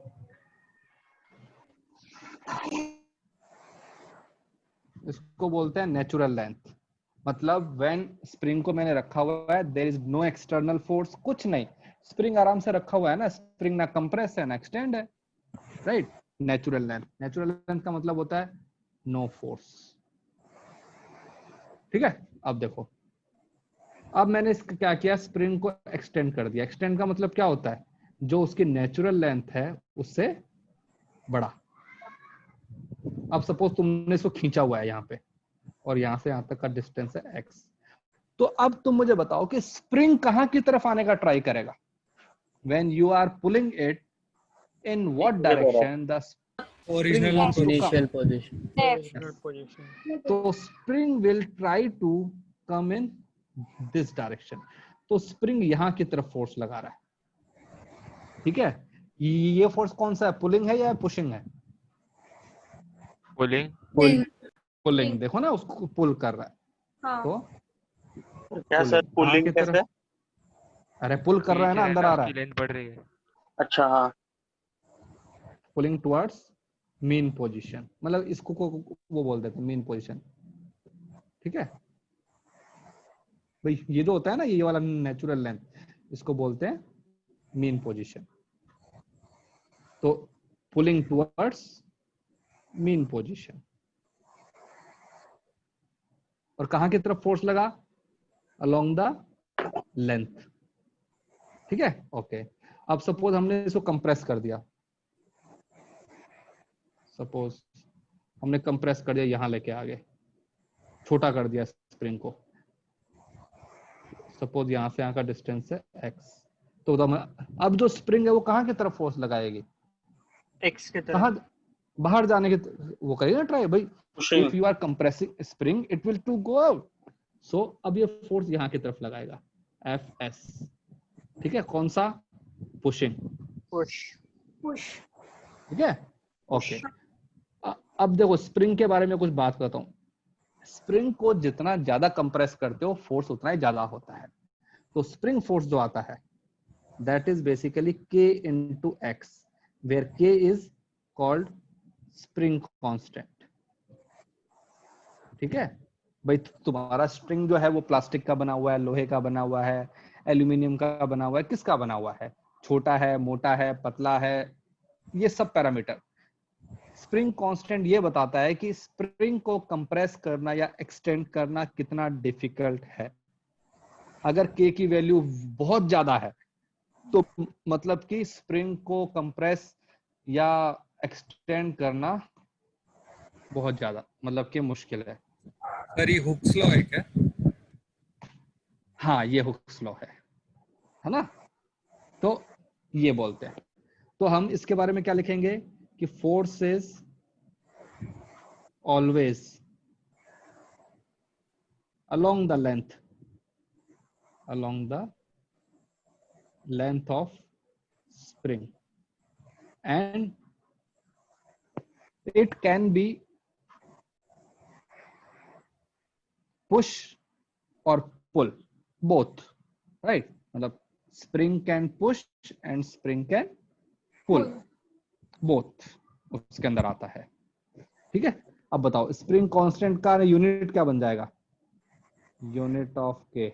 इसको बोलते हैं नेचुरल लेंथ। मतलब व्हेन स्प्रिंग को मैंने रखा हुआ है, there is no external force, कुछ नहीं, स्प्रिंग आराम से रखा हुआ है ना, स्प्रिंग ना कंप्रेस है ना एक्सटेंड है, right. Natural length, natural length का मतलब होता है नो फोर्स। ठीक है, अब देखो, अब मैंने इसका क्या किया, स्प्रिंग को एक्सटेंड कर दिया। एक्सटेंड का मतलब क्या होता है, जो उसकी नेचुरल लेंथ है उससे बड़ा। अब सपोज तुमने इसको खींचा हुआ है यहाँ पे, और यहाँ से यहाँ तक का डिस्टेंस है x, तो अब तुम मुझे बताओ कि स्प्रिंग कहाँ की तरफ आने का ट्राई करेगा। When you are pulling it, in what direction the spring wants to initial come. Position. तो spring will try to come in this direction. तो स्प्रिंग यहाँ की तरफ फोर्स लगा रहा है। ठीक है, ये फोर्स कौन सा है, पुलिंग है या पुशिंग है? पुलिंग। पुलिंग, देखो ना, उसको पुल कर रहा है। हाँ। तो क्या सर कहाँ पुलिंग की कैसे? तरफ? अरे पुल कर रहा है ना, अंदर आ रहा उसकी है। लेंथ बढ़ रही है। अच्छा हाँ। पुलिंग टुवर्ड्स मीन पोजीशन, मतलब इसको वो बोल देते हैं मीन पोजीशन। ठीक है भाई, ये जो होता है ना, ये वाला नेचुरल लेंथ, इसको बोलते हैं मीन पोजीशन। तो पुलिंग टुवर्ड्स मीन पोजीशन, और कहां की तरफ फोर्स लगा, अलोंग द लेंथ। ठीक है, ओके। अब सपोज हमने इसको कंप्रेस कर दिया, सपोज हमने कंप्रेस कर दिया, यहां लेके आ गए, छोटा कर दिया स्प्रिंग को। सपोज यहां से यहां का डिस्टेंस है x, तो अब जो स्प्रिंग है वो कहां की तरफ फोर्स लगाएगी, एक्स के तरफ। कहां, बाहर जाने की वो करेगा ट्राई भाई। Pushing. If you are compressing spring, it will to go out. So अब ये फोर्स यहां की तरफ लगाएगा, Fs। ठीक है, कौन सा, पुशिंग। पुश। पुश। ठीक है, ओके। अब देखो स्प्रिंग के बारे में कुछ बात करता हूँ। स्प्रिंग को जितना ज्यादा कंप्रेस करते हो, फोर्स उतना ही ज्यादा होता है। तो स्प्रिंग फोर्स जो आता है, that is basically K into X, where K is called spring constant। ठीक है भाई, तुम्हारा स्प्रिंग जो है वो प्लास्टिक का बना हुआ है, लोहे का बना हुआ है, एल्यूमिनियम का बना हुआ है, किसका बना हुआ है, छोटा है, मोटा है, पतला है, ये सब पैरामीटर। स्प्रिंग कांस्टेंट ये बताता है कि स्प्रिंग को कंप्रेस करना या एक्सटेंड करना कितना डिफिकल्ट है। अगर K की वैल्यू बहुत ज्यादा है, तो मतलब कि स्प्रिंग को कंप्रेस या एक्सटेंड करना बहुत ज्यादा, मतलब कि मुश्किल है। सर ये हुक्स लॉ है क्या? हाँ, ये हुक्स लॉ है ना। तो ये बोलते हैं। तो हम इसके बारे में क्या लिखेंगे कि force is always along the length of spring, and it can be push or pull, both, right? मतलब spring can push and spring can pull, both उसके अंदर आता है। ठीक है, अब बताओ स्प्रिंग कांस्टेंट का यूनिट क्या बन जाएगा, यूनिट ऑफ के।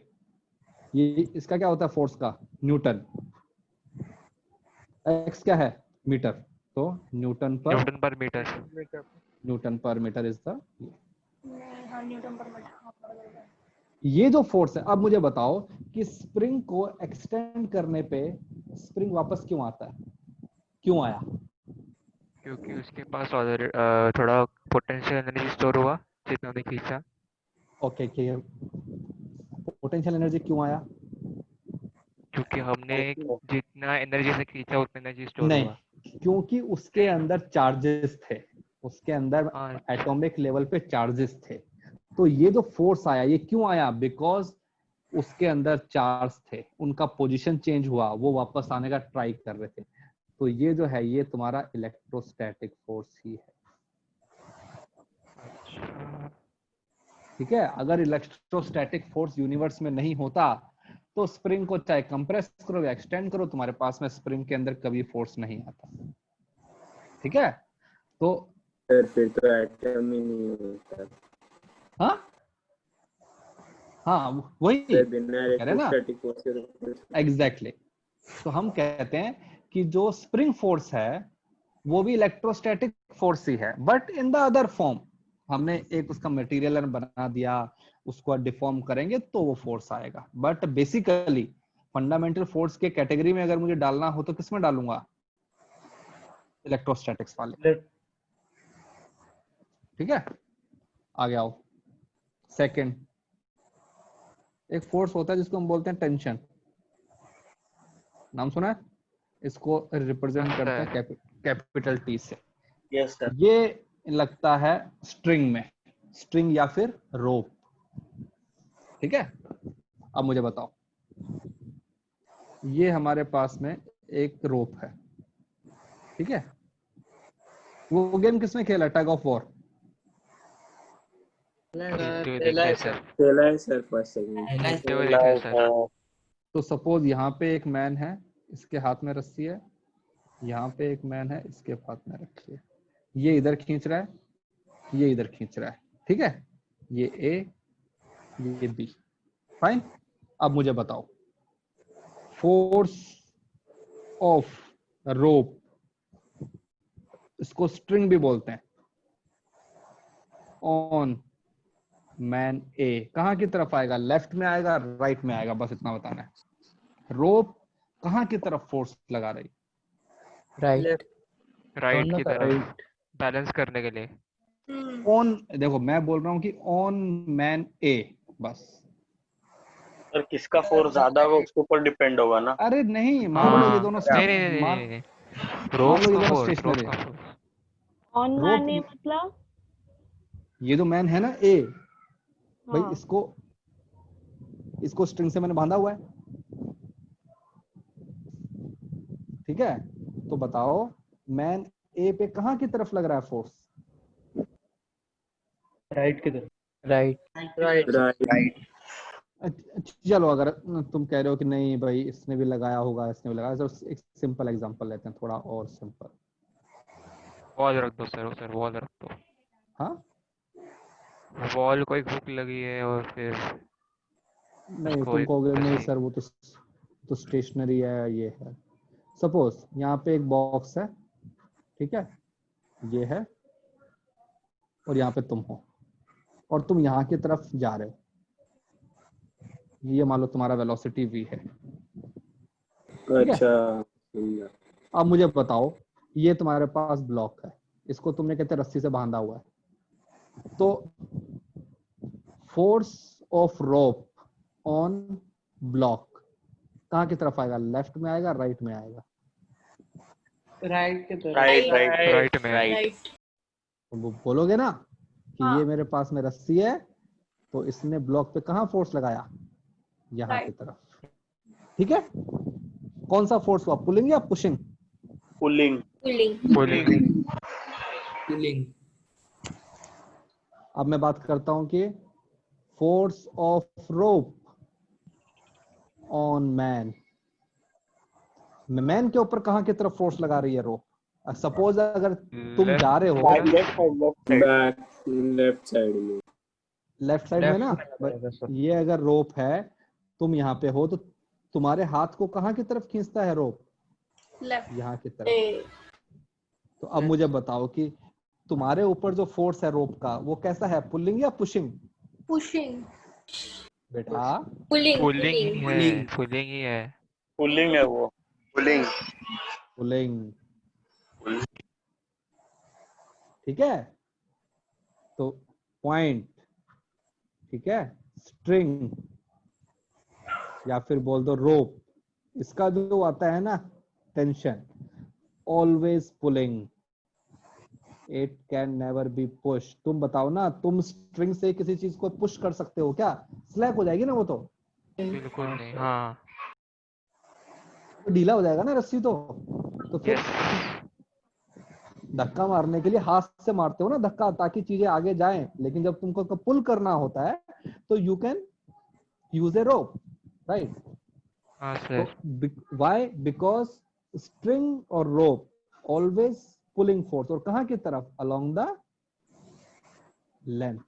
ये इसका क्या होता है, फोर्स का, न्यूटन। एक्स क्या है, मीटर, तो न्यूटन पर मीटर। Is the. हाँ, न्यूटन पर मीटर। ये जो फोर्स है, अब मुझे बताओ कि स्प्रिंग को एक्सटेंड करने पे स्प्रिंग वापस क्यों आता है, क्यों आया? क्योंकि उसके पास थोड़ा पोटेंशियल एनर्जी स्टोर हुआ जितना हमने खींचा। ओके, पोटेंशियल एनर्जी क्यों आया? क्योंकि हमने जितना एनर्जी से खींचा उतना एनर्जी स्टोर नहीं, हुआ। क्योंकि उसके अंदर चार्जेस थे, उसके अंदर एटॉमिक लेवल पे चार्जेस थे। तो ये जो फोर्स आया, ये क्यों आया, बिकॉज उसके अंदर चार्ज थे, उनका पोजीशन चेंज हुआ, वो वापस आने का ट्राई कर रहे थे। तो ये जो है, ये तुम्हारा इलेक्ट्रोस्टैटिक फोर्स ही है। ठीक है, अगर इलेक्ट्रोस्टैटिक फोर्स यूनिवर्स में नहीं होता तो स्प्रिंग को चाहे कंप्रेस करो या एक्सटेंड करो, तुम्हारे पास में स्प्रिंग के अंदर कभी फोर्स नहीं आता। ठीक है, तो फिर तो एटम ही नहीं होता। हाँ हाँ वही बिना कह रहे ना, इलेक्ट्रोस्टैटिक फोर्स के। एग्जैक्टली। तो हम कहते हैं कि जो स्प्रिंग फोर्स है वो भी इलेक्ट्रोस्टैटिक फोर्स ही है, but in the other form. हमने एक उसका मटेरियल बना दिया, उसको डिफॉर्म करेंगे तो वो फोर्स आएगा, बट बेसिकली फंडामेंटल फोर्स के कैटेगरी में अगर मुझे डालना हो तो किसमें डालूंगा? इलेक्ट्रोस्टैटिक्स वाले। ठीक है, आगे आओ। सेकंड, एक फोर्स होता है जिसको हम बोलते हैं टेंशन। नाम सुना है? इसको रिप्रेजेंट करते हैं कैपिटल टी से। Yes sir. ये लगता है स्ट्रिंग में, स्ट्रिंग या फिर रोप। ठीक है, अब मुझे बताओ, ये हमारे पास में एक रोप है। ठीक है, वो गेम किसमें खेला? Tug of war. तो सपोज यहाँ पे एक मैन है, इसके हाथ में रस्सी है, यहाँ पे एक मैन है, इसके हाथ में रखी है, ये इधर खींच रहा है, ये इधर खींच रहा है। ठीक है, ये ए, ये बी, फाइन। अब मुझे बताओ, फोर्स ऑफ रोप, इसको स्ट्रिंग भी बोलते हैं, ऑन मैन ए कहां की तरफ आएगा? लेफ्ट में आएगा, राइट में आएगा? बस इतना बताना है। रोप कहां की तरफ फोर्स लगा रही? राइट राइट की तरफ, बैलेंस करने के लिए। ऑन, देखो मैं बोल रहा हूं कि ऑन मैन ए, बस। सर किसका फोर्स ज्यादा होगा उसके ऊपर डिपेंड होगा ना। अरे नहीं, मान लो ये दोनों स्टेशनरी। ऑन मैन ए मतलब ये जो मैन है ना ए, भाई इसको स्ट्रिंग से मैंने बांधा हुआ है। ठीक है, तो बताओ मैन ए पे कहां की तरफ लग रहा है फोर्स? राइट की तरफ। राइट। चलो, अगर तुम कह रहे हो कि नहीं भाई इसने भी लगाया होगा, इसने भी लगाया, तो एक सिंपल एग्जांपल लेते हैं, थोड़ा और सिंपल। वॉल रख दो सर, वॉल रख दो। हाँ, वॉल को एक हुक लगी है और फिर नहीं तुम कहोगे नहीं सर वो तो स्टेशनरी है, ये है। सपोज यहाँ पे एक बॉक्स है, ठीक है, ये है, और यहाँ पे तुम हो, और तुम यहाँ की तरफ जा रहे हो। ये मान लो तुम्हारा वेलोसिटी v है। अच्छा, अब मुझे बताओ, ये तुम्हारे पास ब्लॉक है, इसको तुमने कहते रस्सी से बांधा हुआ है, तो force of rope on block कहाँ की तरफ आएगा? लेफ्ट में आएगा, राइट में आएगा? राइट की तरफ। राइट। तो बोलोगे ना कि ये मेरे पास में रस्सी है, तो इसने ब्लॉक पे कहाँ फोर्स लगाया? यहाँ की तरफ। ठीक है, कौन सा फोर्स हुआ? पुलिंग या पुशिंग? पुलिंग। अब मैं बात करता हूं कि force of rope on man, man के ऊपर कहां की तरफ फोर्स लगा रही है रोप? सपोज अगर तुम जा रहे हो लेफ्ट साइड में ना, ये अगर रोप है, तुम यहाँ पे हो, तो तुम्हारे हाथ को कहां की तरफ खींचता है रोप? यहाँ की तरफ। तो अब मुझे बताओ कि तुम्हारे ऊपर जो फोर्स है रोप का, वो कैसा है? पुलिंग या पुशिंग? पुशिंग बेटा, पुलिंग ही है। पुलिंग है वो। पुलिंग। ठीक है, तो पॉइंट, ठीक है, स्ट्रिंग या फिर बोल दो रोप, इसका जो आता है ना tension, always pulling, it can never be push. तुम बताओ ना, तुम स्ट्रिंग से किसी चीज को पुश कर सकते हो क्या? स्लैप हो जाएगी ना वो तो। बिल्कुल नहीं। हाँ, तो ढीला हो जाएगा ना रस्सी तो फिर धक्का मारने के लिए हाथ से मारते हो ना धक्का, ताकि चीजें आगे जाएं, लेकिन जब तुमको पुल करना होता है तो you can use A rope, right? हाँ तो सर व्हाई? बिकॉज स्ट्रिंग और रोप ऑलवेज पुलिंग फोर्स, और कहाँ की तरफ? अलोंग द लेंथ,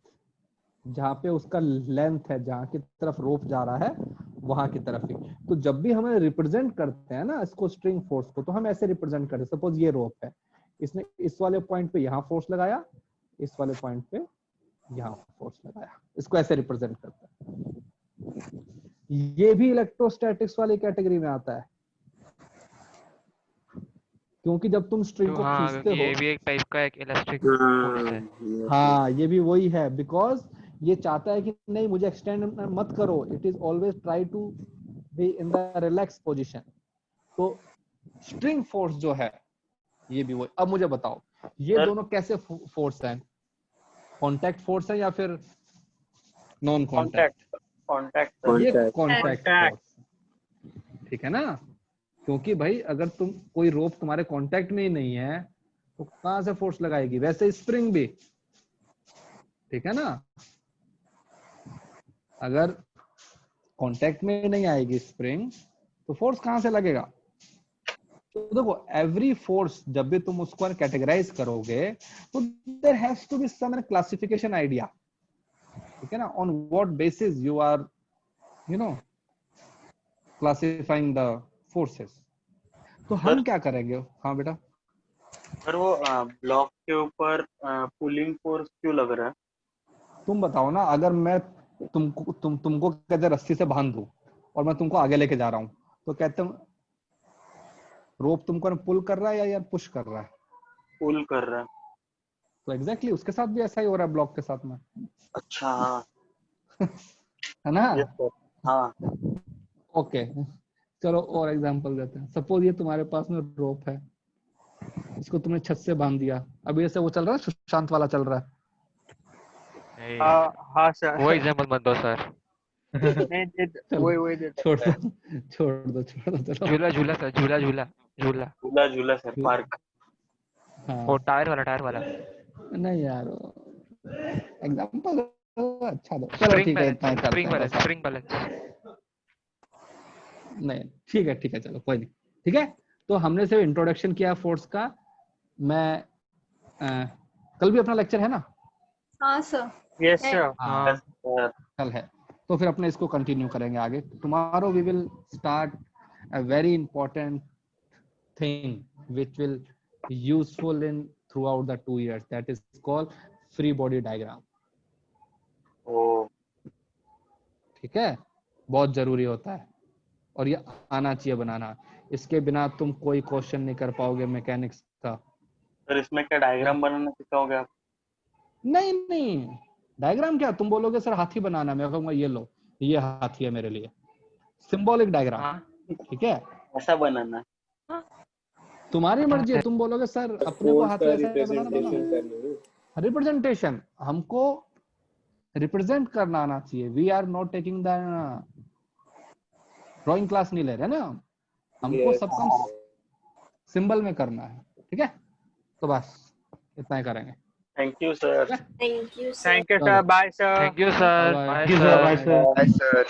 जहाँ पे उसका लेंथ है, जहाँ की तरफ रोप जा रहा है वहां की तरफ ही। तो जब भी हमें रिप्रेजेंट करते हैं ना इसको, स्ट्रिंग फोर्स को, तो हम ऐसे रिप्रेजेंट करते हैं। सपोज ये रोप है, इसने इस वाले पॉइंट पे यहाँ फोर्स लगाया, इस वाले पॉइंट पे यहाँ फोर्स लगाया, इसको ऐसे रिप्रेजेंट करता है। ये भी इलेक्ट्रोस्टैटिक्स वाली कैटेगरी में आता है, क्योंकि जब तुम स्ट्रिंग को हाँ, खींचते क्योंकि हो, ये भी एक टाइप का एक इलास्टिक फोर्स है। हाँ ये भी वही है, बिकॉज ये चाहता है कि नहीं मुझे एक्सटेंड मत करो, it is always try to be in the relax position. तो स्ट्रिंग फोर्स जो है ये भी वही। अब मुझे बताओ ये सर, दोनों कैसे फोर्स हैं? कांटेक्ट फोर्स है या फिर नॉन कांटेक्ट? कांटेक्ट ये Contact. कांटेक्ट फोर्स, ठीक है ना? क्योंकि भाई अगर तुम कोई रोप तुम्हारे कांटेक्ट में ही नहीं है तो कहां से फोर्स लगाएगी? वैसे स्प्रिंग भी, ठीक है ना? अगर कांटेक्ट में नहीं आएगी स्प्रिंग तो फोर्स कहां से लगेगा? तो देखो एवरी फोर्स जब भी तुम उसको कैटेगराइज करोगे तो there has to be some classification idea, ठीक है ना? On what basis you are classifying the forces. तो हम क्या करेंगे? हाँ बेटा। सर वो ब्लॉक के ऊपर पुलिंग फोर्स क्यों लग रहा है? तुम बताओ ना, अगर मैं तुमको कहते रस्सी से बांध दूं और मैं तुमको आगे लेके जा रहा हूं, तो कहते रोप तुमको पुल कर रहा है या यार पुश कर रहा है? पुल कर रहा है। तो एग्जैक्टली उसके साथ भी ऐसा ही हो रहा है ब्लॉक के साथ में, अच्छा हाँ। है ना? यस सर, हाँ। ओके चलो और एग्जांपल देते हैं। सपोज ये तुम्हारे पास में रोप है, इसको तुमने छत से बांध दिया, अभी ऐसे वो चल रहा है, सुशांत वाला चल रहा है। हाँ सर। वो एग्जांपल मत दो सर। वही छोड़ दो चलो। झूला झूला सर, झूला झूला झूला झूला झूला सर, पार्क। हाँ वो टायर वाला नहीं यार, एग्जांपल अच्छा दो। चलो ठीक है, इतना ही करते हैं बस। Spring balance. नहीं ठीक है चलो कोई नहीं, ठीक है। तो हमने सिर्फ इंट्रोडक्शन किया फोर्स का। मैं कल भी अपना लेक्चर है ना? हाँ सर। Yes sir. हाँ कल है, तो फिर अपने इसको कंटिन्यू करेंगे आगे। Tomorrow we will start a very important thing which will useful in throughout the 2 years, that is called free body diagram. ओ ठीक है, बहुत जरूरी होता है और ये आना चाहिए बनाना। इसके बिना तुम कोई क्वेश्चन नहीं कर पाओगे मैकेनिक्स का। सर इसमें क्या डायग्राम बनाना सिखाओगे आप? नहीं डायग्राम क्या, तुम बोलोगे सर हाथी बनाना, मैं कहूंगा ये लो ये हाथी है मेरे लिए, सिंबॉलिक डायग्राम, ठीक है? ऐसा बनाना है? तुम्हारी मर्जी है, तुम बोलोगे सर अपने को हाथी ऐसा बनाना, रिप्रेजेंटेशन करनी है। रिप्रेजेंटेशन हमको रिप्रेजेंट करना आना चाहिए। We are not taking the drawing class, नहीं ले रहे ना हमको, सब काम सिंबल में करना है, ठीक है? तो बस इतना ही करेंगे। Thank you sir. Thank you thank you sir. Bye sir. Thank you sir. Bye bye sir. Bye, sir.